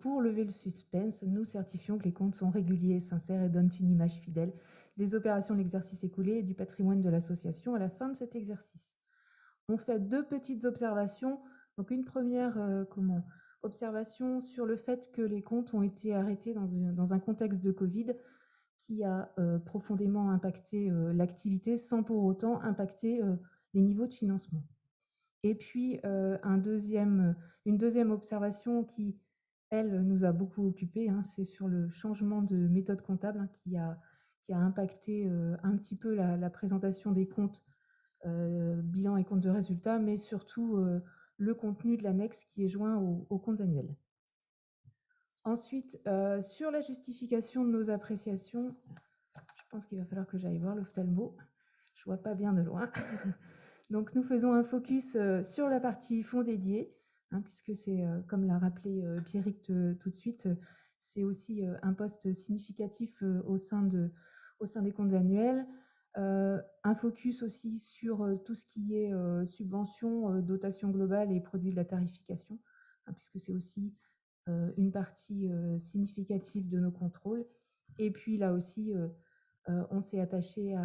pour lever le suspense, nous certifions que les comptes sont réguliers, sincères et donnent une image fidèle des opérations de l'exercice écoulé et du patrimoine de l'association à la fin de cet exercice. On fait 2 petites observations. Donc, une première observation sur le fait que les comptes ont été arrêtés dans un contexte de Covid qui a profondément impacté l'activité sans pour autant impacter les niveaux de financement. Et puis, une deuxième observation qui, elle, nous a beaucoup occupés, hein, c'est sur le changement de méthode comptable, hein, qui a impacté un petit peu la présentation des comptes, bilan et comptes de résultats, mais surtout le contenu de l'annexe qui est joint aux comptes annuels. Ensuite, sur la justification de nos appréciations, je pense qu'il va falloir que j'aille voir l'ophtalmo. Je ne vois pas bien de loin. Donc, nous faisons un focus sur la partie fonds dédiés, hein, puisque c'est, comme l'a rappelé Pierrick tout de suite, c'est aussi un poste significatif au sein des comptes annuels. Un focus aussi sur tout ce qui est subventions, dotation globale et produits de la tarification, hein, puisque c'est aussi une partie significative de nos contrôles. Et puis là aussi, on s'est attaché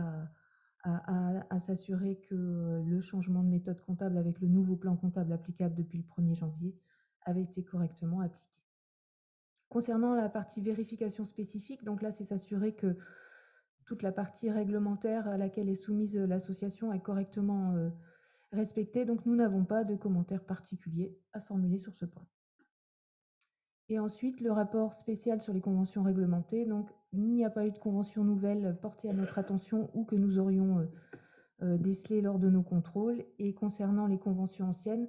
à s'assurer que le changement de méthode comptable avec le nouveau plan comptable applicable depuis le 1er janvier avait été correctement appliqué. Concernant la partie vérification spécifique, donc là, c'est s'assurer que toute la partie réglementaire à laquelle est soumise l'association est correctement respectée. Donc, nous n'avons pas de commentaires particuliers à formuler sur ce point. Et ensuite, le rapport spécial sur les conventions réglementées. Donc, il n'y a pas eu de convention nouvelle portée à notre attention ou que nous aurions décelé lors de nos contrôles. Et concernant les conventions anciennes,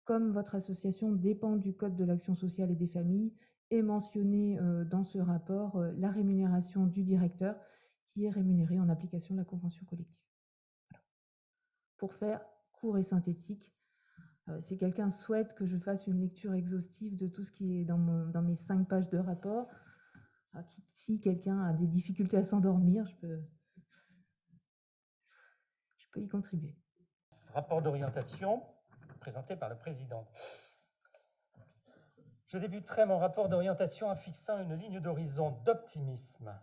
comme votre association dépend du Code de l'action sociale et des familles, est mentionnée dans ce rapport la rémunération du directeur qui est rémunéré en application de la convention collective. Voilà. Pour faire court et synthétique, si quelqu'un souhaite que je fasse une lecture exhaustive de tout ce qui est dans mes 5 pages de rapport, si quelqu'un a des difficultés à s'endormir, je peux y contribuer.
Rapport d'orientation présenté par le président. Je débuterai mon rapport d'orientation en fixant une ligne d'horizon d'optimisme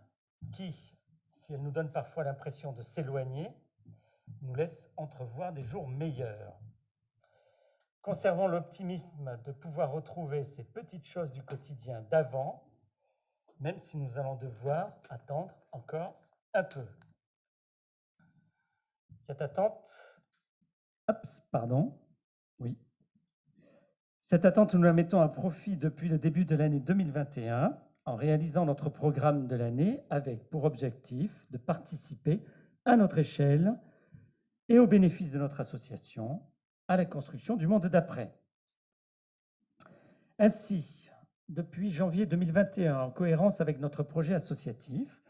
qui, si elle nous donne parfois l'impression de s'éloigner, nous laisse entrevoir des jours meilleurs. Conservons l'optimisme de pouvoir retrouver ces petites choses du quotidien d'avant, même si nous allons devoir attendre encore un peu. Cette attente, Cette attente, nous la mettons à profit depuis le début de l'année 2021 en réalisant notre programme de l'année avec pour objectif de participer à notre échelle et au bénéfice de notre association à la construction du monde d'après. Ainsi, depuis janvier 2021, en cohérence avec notre projet associatif,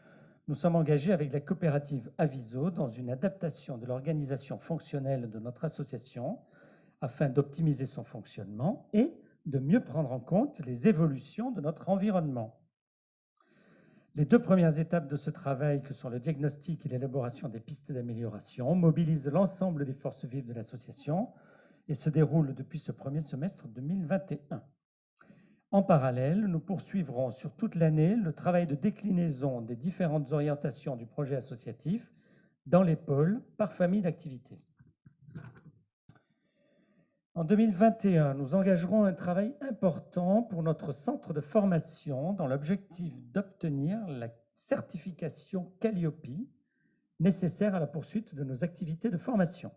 nous sommes engagés avec la coopérative Aviso dans une adaptation de l'organisation fonctionnelle de notre association afin d'optimiser son fonctionnement et de mieux prendre en compte les évolutions de notre environnement. Les 2 premières étapes de ce travail, que sont le diagnostic et l'élaboration des pistes d'amélioration, mobilisent l'ensemble des forces vives de l'association et se déroulent depuis ce premier semestre 2021. En parallèle, nous poursuivrons sur toute l'année le travail de déclinaison des différentes orientations du projet associatif dans les pôles par famille d'activités. En 2021, nous engagerons un travail important pour notre centre de formation dans l'objectif d'obtenir la certification Calliope nécessaire à la poursuite de nos activités de formation.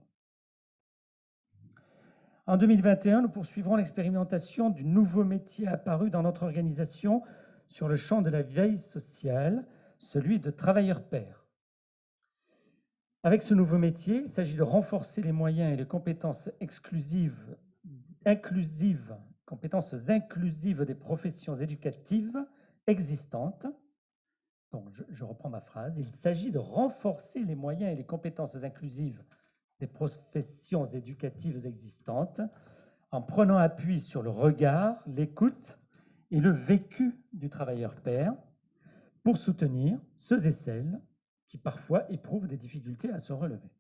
En 2021, nous poursuivrons l'expérimentation du nouveau métier apparu dans notre organisation sur le champ de la veille sociale, celui de travailleur pair. Avec ce nouveau métier, il s'agit de renforcer les moyens et les compétences inclusives compétences inclusives des professions éducatives existantes. Donc, je reprends ma phrase. Il s'agit de renforcer les moyens et les compétences inclusives des professions éducatives existantes en prenant appui sur le regard, l'écoute et le vécu du travailleur pair pour soutenir ceux et celles qui parfois éprouvent des difficultés à se relever.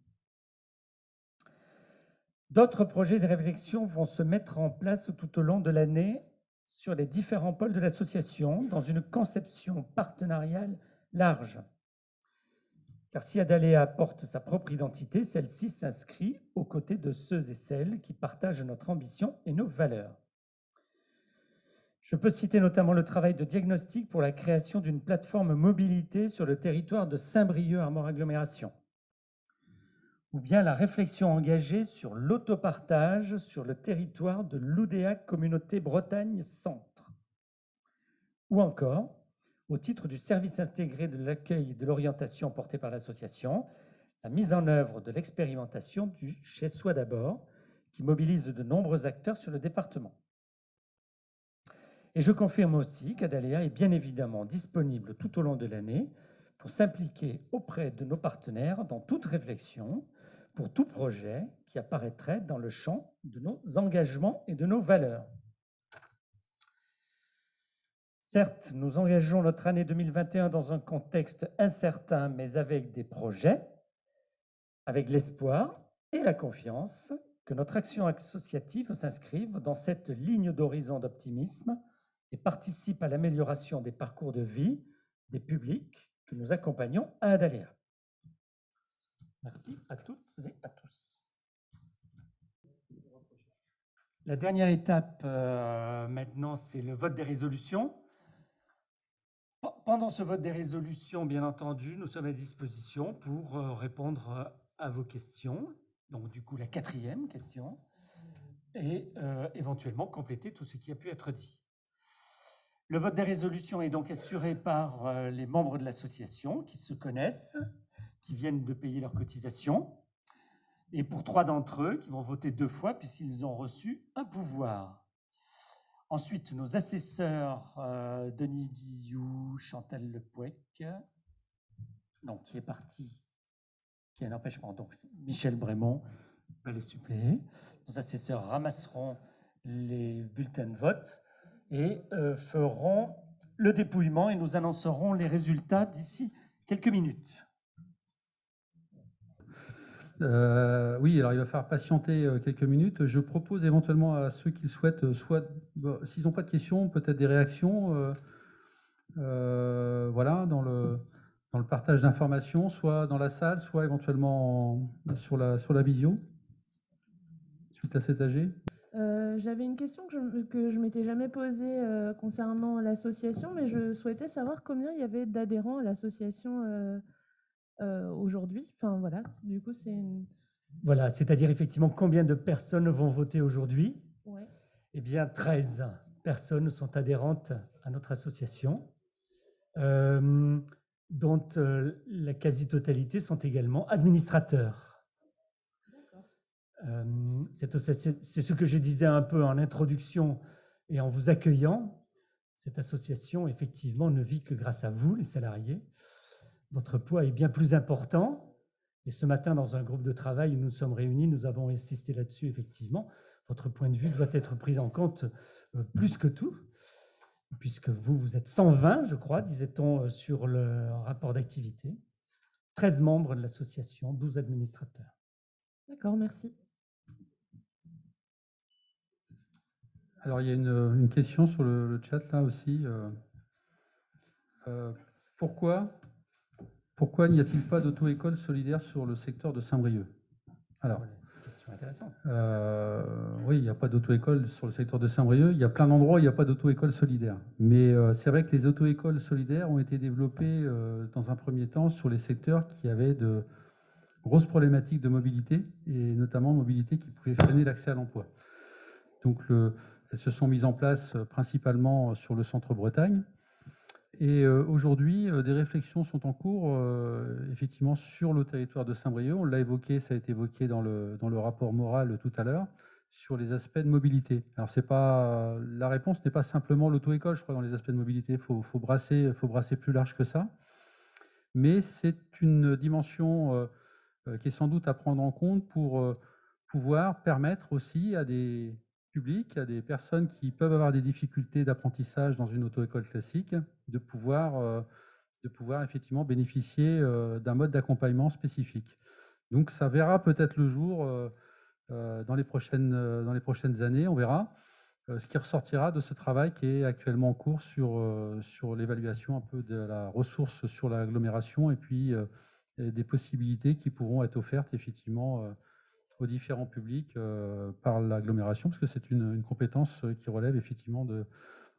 D'autres projets et réflexions vont se mettre en place tout au long de l'année sur les différents pôles de l'association dans une conception partenariale large. Car si Adalea porte sa propre identité, celle-ci s'inscrit aux côtés de ceux et celles qui partagent notre ambition et nos valeurs. Je peux citer notamment le travail de diagnostic pour la création d'une plateforme mobilité sur le territoire de Saint-Brieuc-Armor-Agglomération, ou bien la réflexion engagée sur l'autopartage sur le territoire de l'Oudéa Communauté Bretagne Centre, ou encore, au titre du service intégré de l'accueil et de l'orientation porté par l'association, la mise en œuvre de l'expérimentation du Chez Soi d'abord, qui mobilise de nombreux acteurs sur le département. Et je confirme aussi qu'Adalea est bien évidemment disponible tout au long de l'année pour s'impliquer auprès de nos partenaires dans toute réflexion, pour tout projet qui apparaîtrait dans le champ de nos engagements et de nos valeurs. Certes, nous engageons notre année 2021 dans un contexte incertain, mais avec des projets, avec l'espoir et la confiance que notre action associative s'inscrive dans cette ligne d'horizon d'optimisme et participe à l'amélioration des parcours de vie des publics que nous accompagnons à Adalea. Merci à toutes et à tous. La dernière étape maintenant, c'est le vote des résolutions. Pendant ce vote des résolutions, bien entendu, nous sommes à disposition pour répondre à vos questions. Donc, du coup, la 4e question, et éventuellement compléter tout ce qui a pu être dit. Le vote des résolutions est donc assuré par les membres de l'association qui se connaissent, qui viennent de payer leurs cotisations, et pour 3 d'entre eux qui vont voter 2 fois puisqu'ils ont reçu un pouvoir. Ensuite, nos assesseurs Denis Guillou, Chantal Lepouec, donc qui est parti, qui a un empêchement, donc Michel Brémond va les suppléer. Nos assesseurs ramasseront les bulletins de vote et feront le dépouillement et nous annoncerons les résultats d'ici quelques minutes.
Oui, alors il va falloir patienter quelques minutes. Je propose éventuellement à ceux qui le souhaitent, soit s'ils n'ont pas de questions, peut-être des réactions, voilà, dans le partage d'informations, soit dans la salle, soit éventuellement sur la visio, suite à cet AG.
J'avais une question que je m'étais jamais posée concernant l'association, mais je souhaitais savoir combien il y avait d'adhérents à l'association aujourd'hui. Enfin voilà, du coup c'est une...
Voilà, c'est-à-dire effectivement combien de personnes vont voter aujourd'hui?
Ouais.
Eh bien, 13 personnes sont adhérentes à notre association, dont la quasi-totalité sont également administrateurs. C'est ce que je disais un peu en introduction et en vous accueillant. Cette association, effectivement, ne vit que grâce à vous, les salariés. Votre poids est bien plus important. Et ce matin, dans un groupe de travail où nous sommes réunis, nous avons insisté là-dessus, effectivement. Votre point de vue doit être pris en compte plus que tout, puisque vous êtes 120, je crois, disait-on, sur le rapport d'activité. 13 membres de l'association, 12 administrateurs.
D'accord, merci.
Alors, il y a une question sur le chat là aussi. Pourquoi n'y a-t-il pas d'auto-école solidaire sur le secteur de Saint-Brieuc? Alors,
question intéressante.
Oui, il n'y a pas d'auto-école sur le secteur de Saint-Brieuc. Il y a plein d'endroits où il n'y a pas d'auto-école solidaire. Mais c'est vrai que les auto-écoles solidaires ont été développées dans un premier temps sur les secteurs qui avaient de grosses problématiques de mobilité, et notamment mobilité qui pouvait freiner l'accès à l'emploi. Donc, elles se sont mises en place principalement sur le centre Bretagne. Et aujourd'hui, des réflexions sont en cours, effectivement, sur le territoire de Saint-Brieuc. On l'a évoqué, ça a été évoqué dans le rapport moral tout à l'heure, sur les aspects de mobilité. Alors, la réponse n'est pas simplement l'auto-école, je crois, dans les aspects de mobilité. Il faut brasser plus large que ça. Mais c'est une dimension qui est sans doute à prendre en compte pour pouvoir permettre aussi à des publics, à des personnes qui peuvent avoir des difficultés d'apprentissage dans une auto-école classique, de pouvoir effectivement bénéficier d'un mode d'accompagnement spécifique. Donc, ça verra peut-être le jour dans les prochaines années, on verra ce qui ressortira de ce travail qui est actuellement en cours sur l'évaluation un peu de la ressource sur l'agglomération et puis et des possibilités qui pourront être offertes effectivement aux différents publics par l'agglomération, parce que c'est une compétence qui relève effectivement de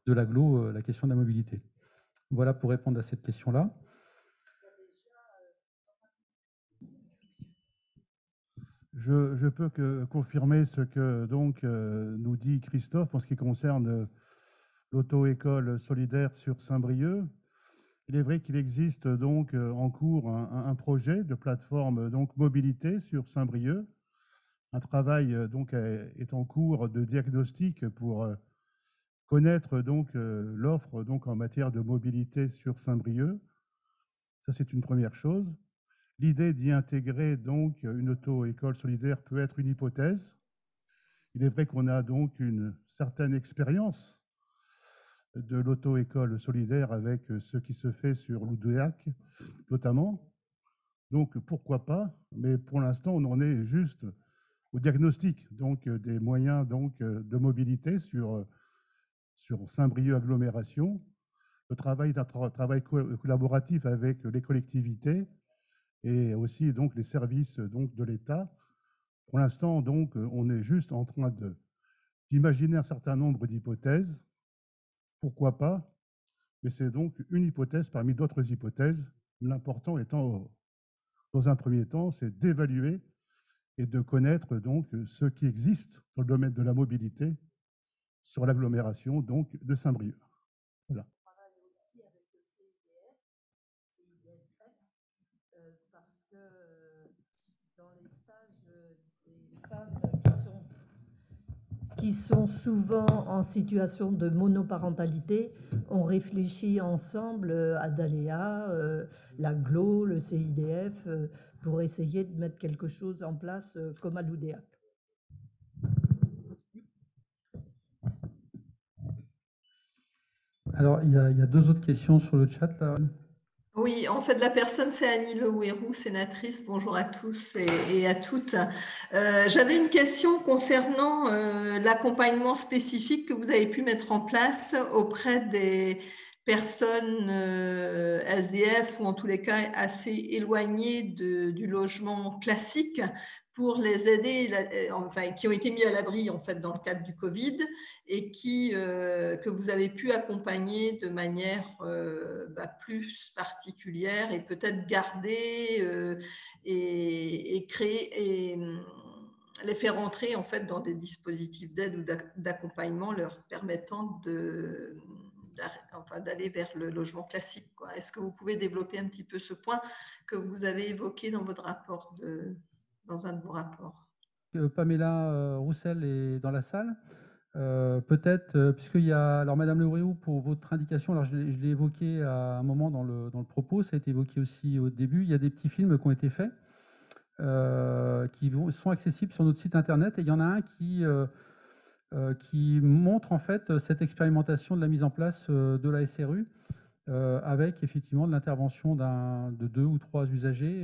l'agglo, la question de la mobilité. Voilà pour répondre à cette question-là.
Je peux que confirmer ce que donc nous dit Christophe en ce qui concerne l'auto-école solidaire sur Saint-Brieuc. Il est vrai qu'il existe donc en cours un projet de plateforme donc mobilité sur Saint-Brieuc. Un travail donc est en cours de diagnostic pour connaître donc l'offre donc en matière de mobilité sur Saint-Brieuc. Ça, c'est une première chose. L'idée d'y intégrer donc une auto-école solidaire peut être une hypothèse. Il est vrai qu'on a donc une certaine expérience de l'auto-école solidaire avec ce qui se fait sur l'Oudéac notamment. Donc pourquoi pas, mais pour l'instant on en est juste au diagnostic donc des moyens donc de mobilité sur Saint-Brieuc agglomération. Le travail est un travail collaboratif avec les collectivités et aussi donc les services donc de l'État. Pour l'instant, donc, on est juste en train d'imaginer un certain nombre d'hypothèses. Pourquoi pas? Mais c'est donc une hypothèse parmi d'autres hypothèses. L'important étant, dans un premier temps, c'est d'évaluer et de connaître donc ce qui existe dans le domaine de la mobilité sur l'agglomération donc de Saint-Brieuc. Voilà.
Parce que dans les stages des femmes qui sont souvent en situation de monoparentalité, on réfléchit ensemble à Daléa, l'AGLO, le CIDF, pour essayer de mettre quelque chose en place comme à l'Oudéac.
Alors, il y a deux autres questions sur le chat là.
Oui, en fait, la personne, c'est Annie Leouérou, sénatrice. Bonjour à tous et à toutes. J'avais une question concernant l'accompagnement spécifique que vous avez pu mettre en place auprès des personnes SDF ou en tous les cas assez éloignées du logement classique pour les aider, enfin, qui ont été mis à l'abri en fait dans le cadre du Covid et que vous avez pu accompagner de manière plus particulière et peut-être garder et créer et les faire entrer en fait dans des dispositifs d'aide ou d'accompagnement leur permettant d'aller vers le logement classique. Est-ce que vous pouvez développer un petit peu ce point que vous avez évoqué dans votre rapport, dans un de vos rapports?
Pamela Roussel est dans la salle. Peut-être, puisqu'il y a, alors Madame Leouérou, pour votre indication, alors je l'ai évoqué à un moment dans le propos, ça a été évoqué aussi au début, il y a des petits films qui ont été faits, qui sont accessibles sur notre site internet, et il y en a un qui montre en fait cette expérimentation de la mise en place de la SRU, avec effectivement de l'intervention de 2 ou 3 usagers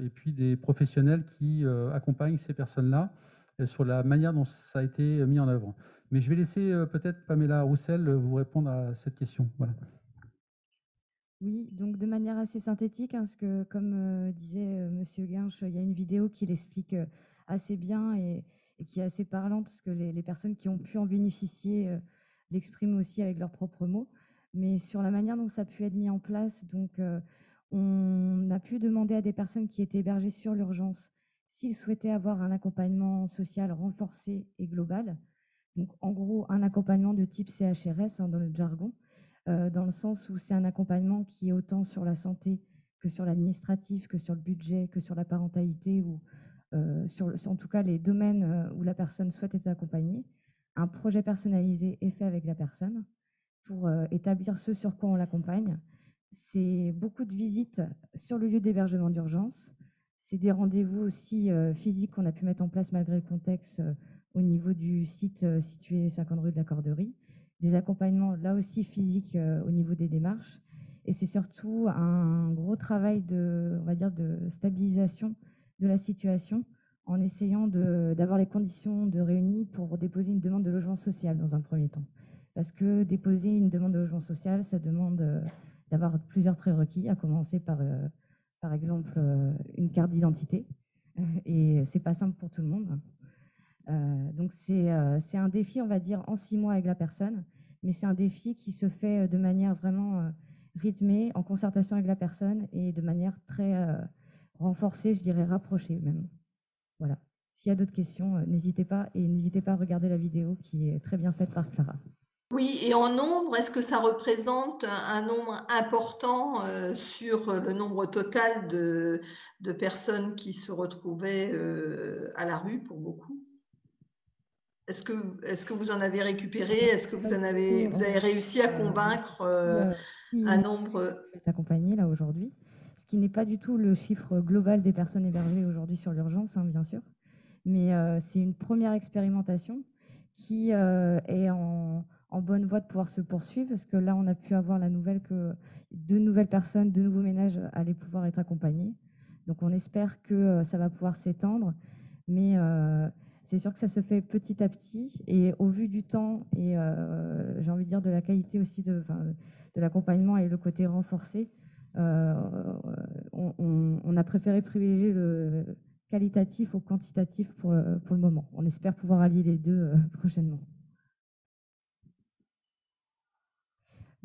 et puis des professionnels qui accompagnent ces personnes-là sur la manière dont ça a été mis en œuvre. Mais je vais laisser peut-être Pamela Roussel vous répondre à cette question. Voilà.
Oui, donc de manière assez synthétique, parce que comme disait Monsieur Guinche, il y a une vidéo qui l'explique assez bien et qui est assez parlante, parce que les personnes qui ont pu en bénéficier l'expriment aussi avec leurs propres mots. Mais sur la manière dont ça a pu être mis en place, donc on a pu demander à des personnes qui étaient hébergées sur l'urgence s'ils souhaitaient avoir un accompagnement social renforcé et global. Donc en gros, un accompagnement de type CHRS dans notre jargon, dans le sens où c'est un accompagnement qui est autant sur la santé que sur l'administratif, que sur le budget, que sur la parentalité ou en tout cas les domaines où la personne souhaite être accompagnée. Un projet personnalisé est fait avec la personne pour établir ce sur quoi on l'accompagne. C'est beaucoup de visites sur le lieu d'hébergement d'urgence. C'est des rendez-vous aussi physiques qu'on a pu mettre en place malgré le contexte au niveau du site situé 50 rue de la Corderie. Des accompagnements là aussi physiques au niveau des démarches. Et c'est surtout un gros travail on va dire, de stabilisation de la situation en essayant d'avoir les conditions de réunis pour déposer une demande de logement social dans un premier temps. Parce que déposer une demande de logement social, ça demande d'avoir plusieurs prérequis, à commencer par exemple, une carte d'identité. Et c'est pas simple pour tout le monde. Donc c'est un défi, on va dire, en 6 mois avec la personne, mais c'est un défi qui se fait de manière vraiment rythmée, en concertation avec la personne et de manière très renforcée, je dirais rapprochée même. Voilà. S'il y a d'autres questions, n'hésitez pas, et n'hésitez pas à regarder la vidéo qui est très bien faite par Clara.
Oui, et en nombre, est-ce que ça représente un nombre important sur le nombre total de personnes qui se retrouvaient à la rue pour beaucoup? Est-ce que vous en avez récupéré? Est-ce que vous avez réussi à convaincre un nombre
accompagné là aujourd'hui, ce qui n'est pas du tout le chiffre global des personnes hébergées aujourd'hui sur l'urgence, hein, bien sûr, mais c'est une première expérimentation qui est en bonne voie de pouvoir se poursuivre, parce que là, on a pu avoir la nouvelle que 2 nouvelles personnes, 2 nouveaux ménages allaient pouvoir être accompagnés. Donc, on espère que ça va pouvoir s'étendre, mais c'est sûr que ça se fait petit à petit, et au vu du temps, et j'ai envie de dire de la qualité aussi de l'accompagnement et le côté renforcé, on a préféré privilégier le qualitatif au quantitatif pour le moment. On espère pouvoir allier les deux prochainement.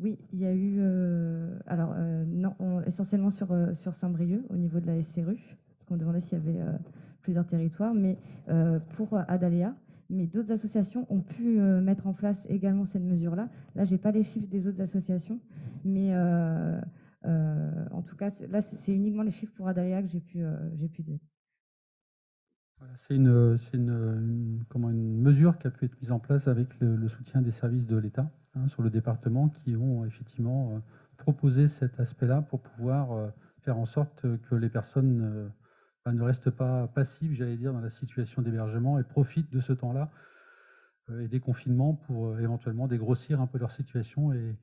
Oui, il y a eu, essentiellement sur Saint-Brieuc, au niveau de la SRU, parce qu'on demandait s'il y avait plusieurs territoires, mais pour Adalea, mais d'autres associations ont pu mettre en place également cette mesure-là. Là, je n'ai pas les chiffres des autres associations, mais en tout cas, là, c'est uniquement les chiffres pour Adalea que j'ai pu donner.
Voilà, c'est une mesure qui a pu être mise en place avec le soutien des services de l'État, hein, sur le département, qui ont effectivement proposé cet aspect-là pour pouvoir faire en sorte que les personnes ne restent pas passives, j'allais dire, dans la situation d'hébergement, et profitent de ce temps-là et des confinements pour éventuellement dégrossir un peu leur situation et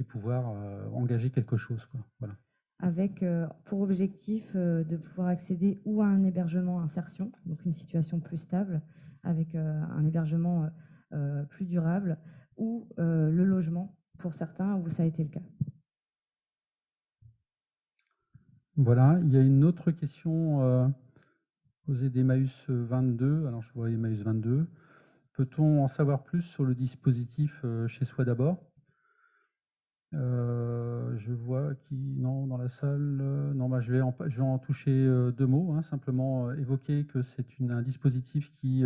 pouvoir engager quelque chose, quoi. Voilà.
Avec pour objectif de pouvoir accéder ou à un hébergement insertion, donc une situation plus stable, avec un hébergement plus durable, ou le logement pour certains où ça a été le cas.
Voilà, il y a une autre question posée d'Emmaüs 22. Alors je vois Emmaüs 22. Peut-on en savoir plus sur le dispositif Chez Soi d'abord? Je vois non, dans la salle, non, je vais en toucher 2 mots, hein, simplement évoquer que c'est un dispositif qui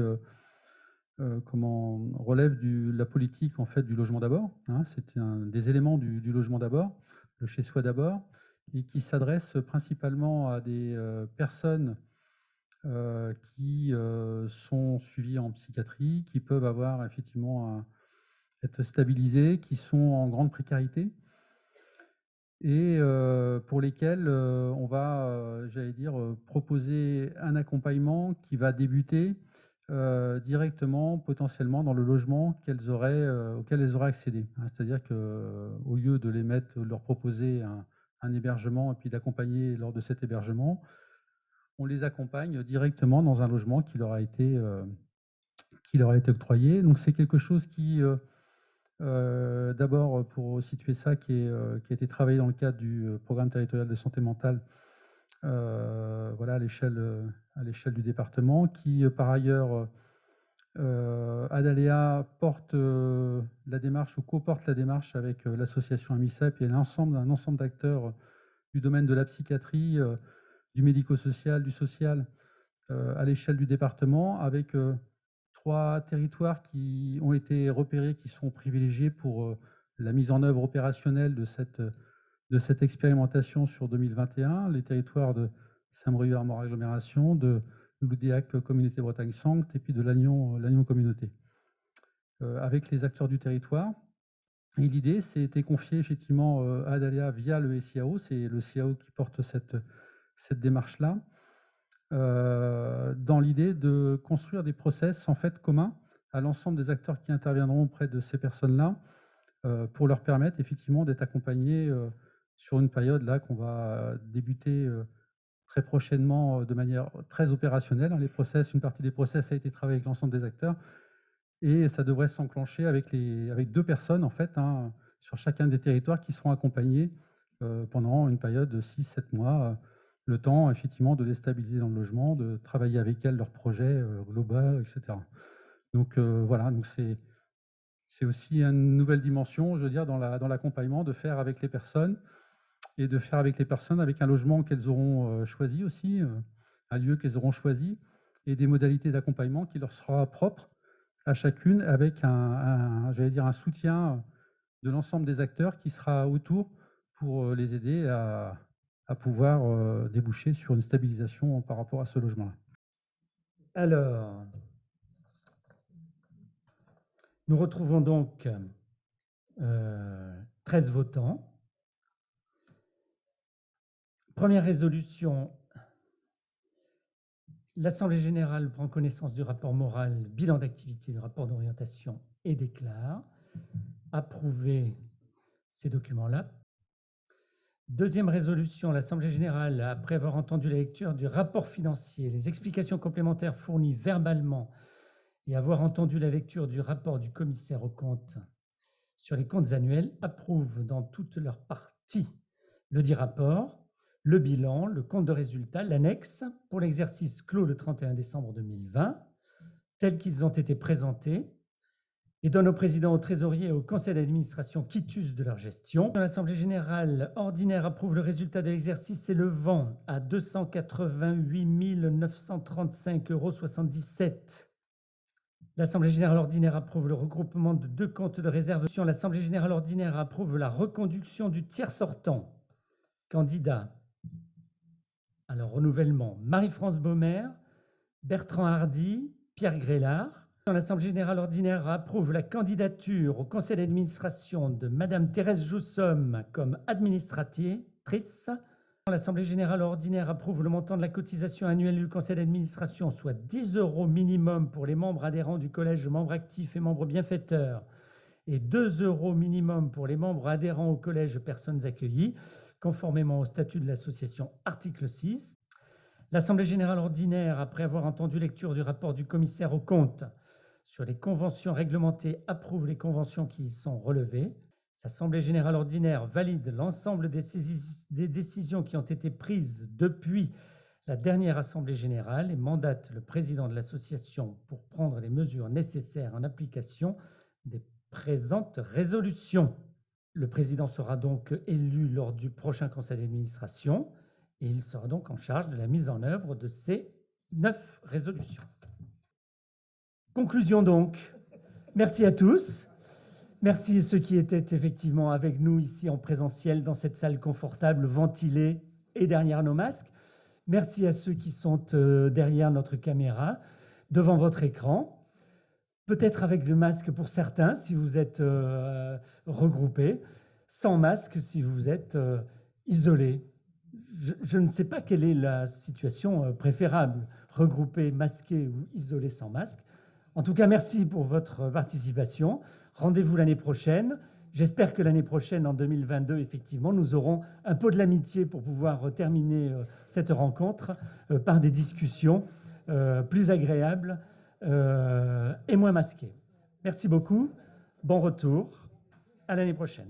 relève de la politique en fait du logement d'abord, hein, c'est un des éléments du logement d'abord, le chez soi d'abord, et qui s'adresse principalement à des personnes qui sont suivies en psychiatrie, qui peuvent avoir effectivement être stabilisées, qui sont en grande précarité, et pour lesquels on va, j'allais dire, proposer un accompagnement qui va débuter directement, potentiellement, dans le logement auquel elles auraient accédé. Hein. C'est-à-dire qu'au lieu de leur proposer un hébergement et puis d'accompagner lors de cet hébergement, on les accompagne directement dans un logement qui leur a été octroyé. Donc c'est quelque chose qui... d'abord, pour situer ça, qui a été travaillé dans le cadre du programme territorial de santé mentale, voilà, à l'échelle du département, qui par ailleurs, Adalea porte la démarche ou co-porte la démarche avec l'association AMICEP et un ensemble d'acteurs du domaine de la psychiatrie, du médico-social, du social, à l'échelle du département, avec 3 territoires qui ont été repérés, qui sont privilégiés pour la mise en œuvre opérationnelle de cette expérimentation sur 2021, les territoires de Saint-Brieuc Armor Agglomération, de l'UDEAC Communauté Bretagne Sanct et puis de l'Agnon Communauté, avec les acteurs du territoire. Et l'idée, c'était confiée effectivement à Adaléa via le SIAO, c'est le CIAO qui porte cette démarche-là, dans l'idée de construire des process en fait communs à l'ensemble des acteurs qui interviendront auprès de ces personnes-là, pour leur permettre effectivement d'être accompagnés sur une période là qu'on va débuter très prochainement de manière très opérationnelle. Les process, une partie des process a été travaillée avec l'ensemble des acteurs et ça devrait s'enclencher avec 2 personnes en fait, sur chacun des territoires qui seront accompagnés pendant une période de 6-7 mois, le temps effectivement de les stabiliser dans le logement, de travailler avec elles leur projet global, etc. Donc voilà, donc c'est aussi une nouvelle dimension, je veux dire, dans l'accompagnement, de faire avec les personnes et de faire avec les personnes avec un logement qu'elles auront choisi aussi, un lieu qu'elles auront choisi et des modalités d'accompagnement qui leur sera propre à chacune avec j'allais dire un soutien de l'ensemble des acteurs qui sera autour pour les aider à pouvoir déboucher sur une stabilisation par rapport à ce logement-là.
Alors, nous retrouvons donc 13 votants. Première résolution, l'Assemblée générale prend connaissance du rapport moral, bilan d'activité, du rapport d'orientation et déclare approuver ces documents-là. Deuxième résolution, l'Assemblée générale, après avoir entendu la lecture du rapport financier, les explications complémentaires fournies verbalement et avoir entendu la lecture du rapport du commissaire aux comptes sur les comptes annuels, approuve dans toutes leurs parties le dit rapport, le bilan, le compte de résultat, l'annexe pour l'exercice clos le 31 décembre 2020, tels qu'ils ont été présentés, et donne au président, au trésorier et au conseil d'administration quitus de leur gestion. L'Assemblée générale ordinaire approuve le résultat de l'exercice s'élevant à 288 935,77 €. L'Assemblée générale ordinaire approuve le regroupement de 2 comptes de réserve. L'Assemblée générale ordinaire approuve la reconduction du tiers sortant. Candidat à leur renouvellement, Marie-France Baumer, Bertrand Hardy, Pierre Grélard. L'Assemblée générale ordinaire approuve la candidature au conseil d'administration de Madame Thérèse Joussomme comme administratrice. L'Assemblée générale ordinaire approuve le montant de la cotisation annuelle du conseil d'administration, soit 10 € minimum pour les membres adhérents du collège, membres actifs et membres bienfaiteurs, et 2 € minimum pour les membres adhérents au collège personnes accueillies, conformément au statut de l'association article 6. L'Assemblée générale ordinaire, après avoir entendu lecture du rapport du commissaire aux comptes sur les conventions réglementées, approuve les conventions qui y sont relevées. L'Assemblée générale ordinaire valide l'ensemble des décisions qui ont été prises depuis la dernière Assemblée générale et mandate le président de l'association pour prendre les mesures nécessaires en application des présentes résolutions. Le président sera donc élu lors du prochain conseil d'administration et il sera donc en charge de la mise en œuvre de ces 9 résolutions. Conclusion donc. Merci à tous. Merci à ceux qui étaient effectivement avec nous ici en présentiel dans cette salle confortable, ventilée et derrière nos masques. Merci à ceux qui sont derrière notre caméra, devant votre écran. Peut-être avec le masque pour certains, si vous êtes regroupés, sans masque si vous êtes isolés. Je ne sais pas quelle est la situation préférable, regroupé, masqué ou isolé sans masque. En tout cas, merci pour votre participation. Rendez-vous l'année prochaine. J'espère que l'année prochaine, en 2022, effectivement, nous aurons un pot de l'amitié pour pouvoir terminer cette rencontre par des discussions plus agréables et moins masquées. Merci beaucoup. Bon retour. À l'année prochaine.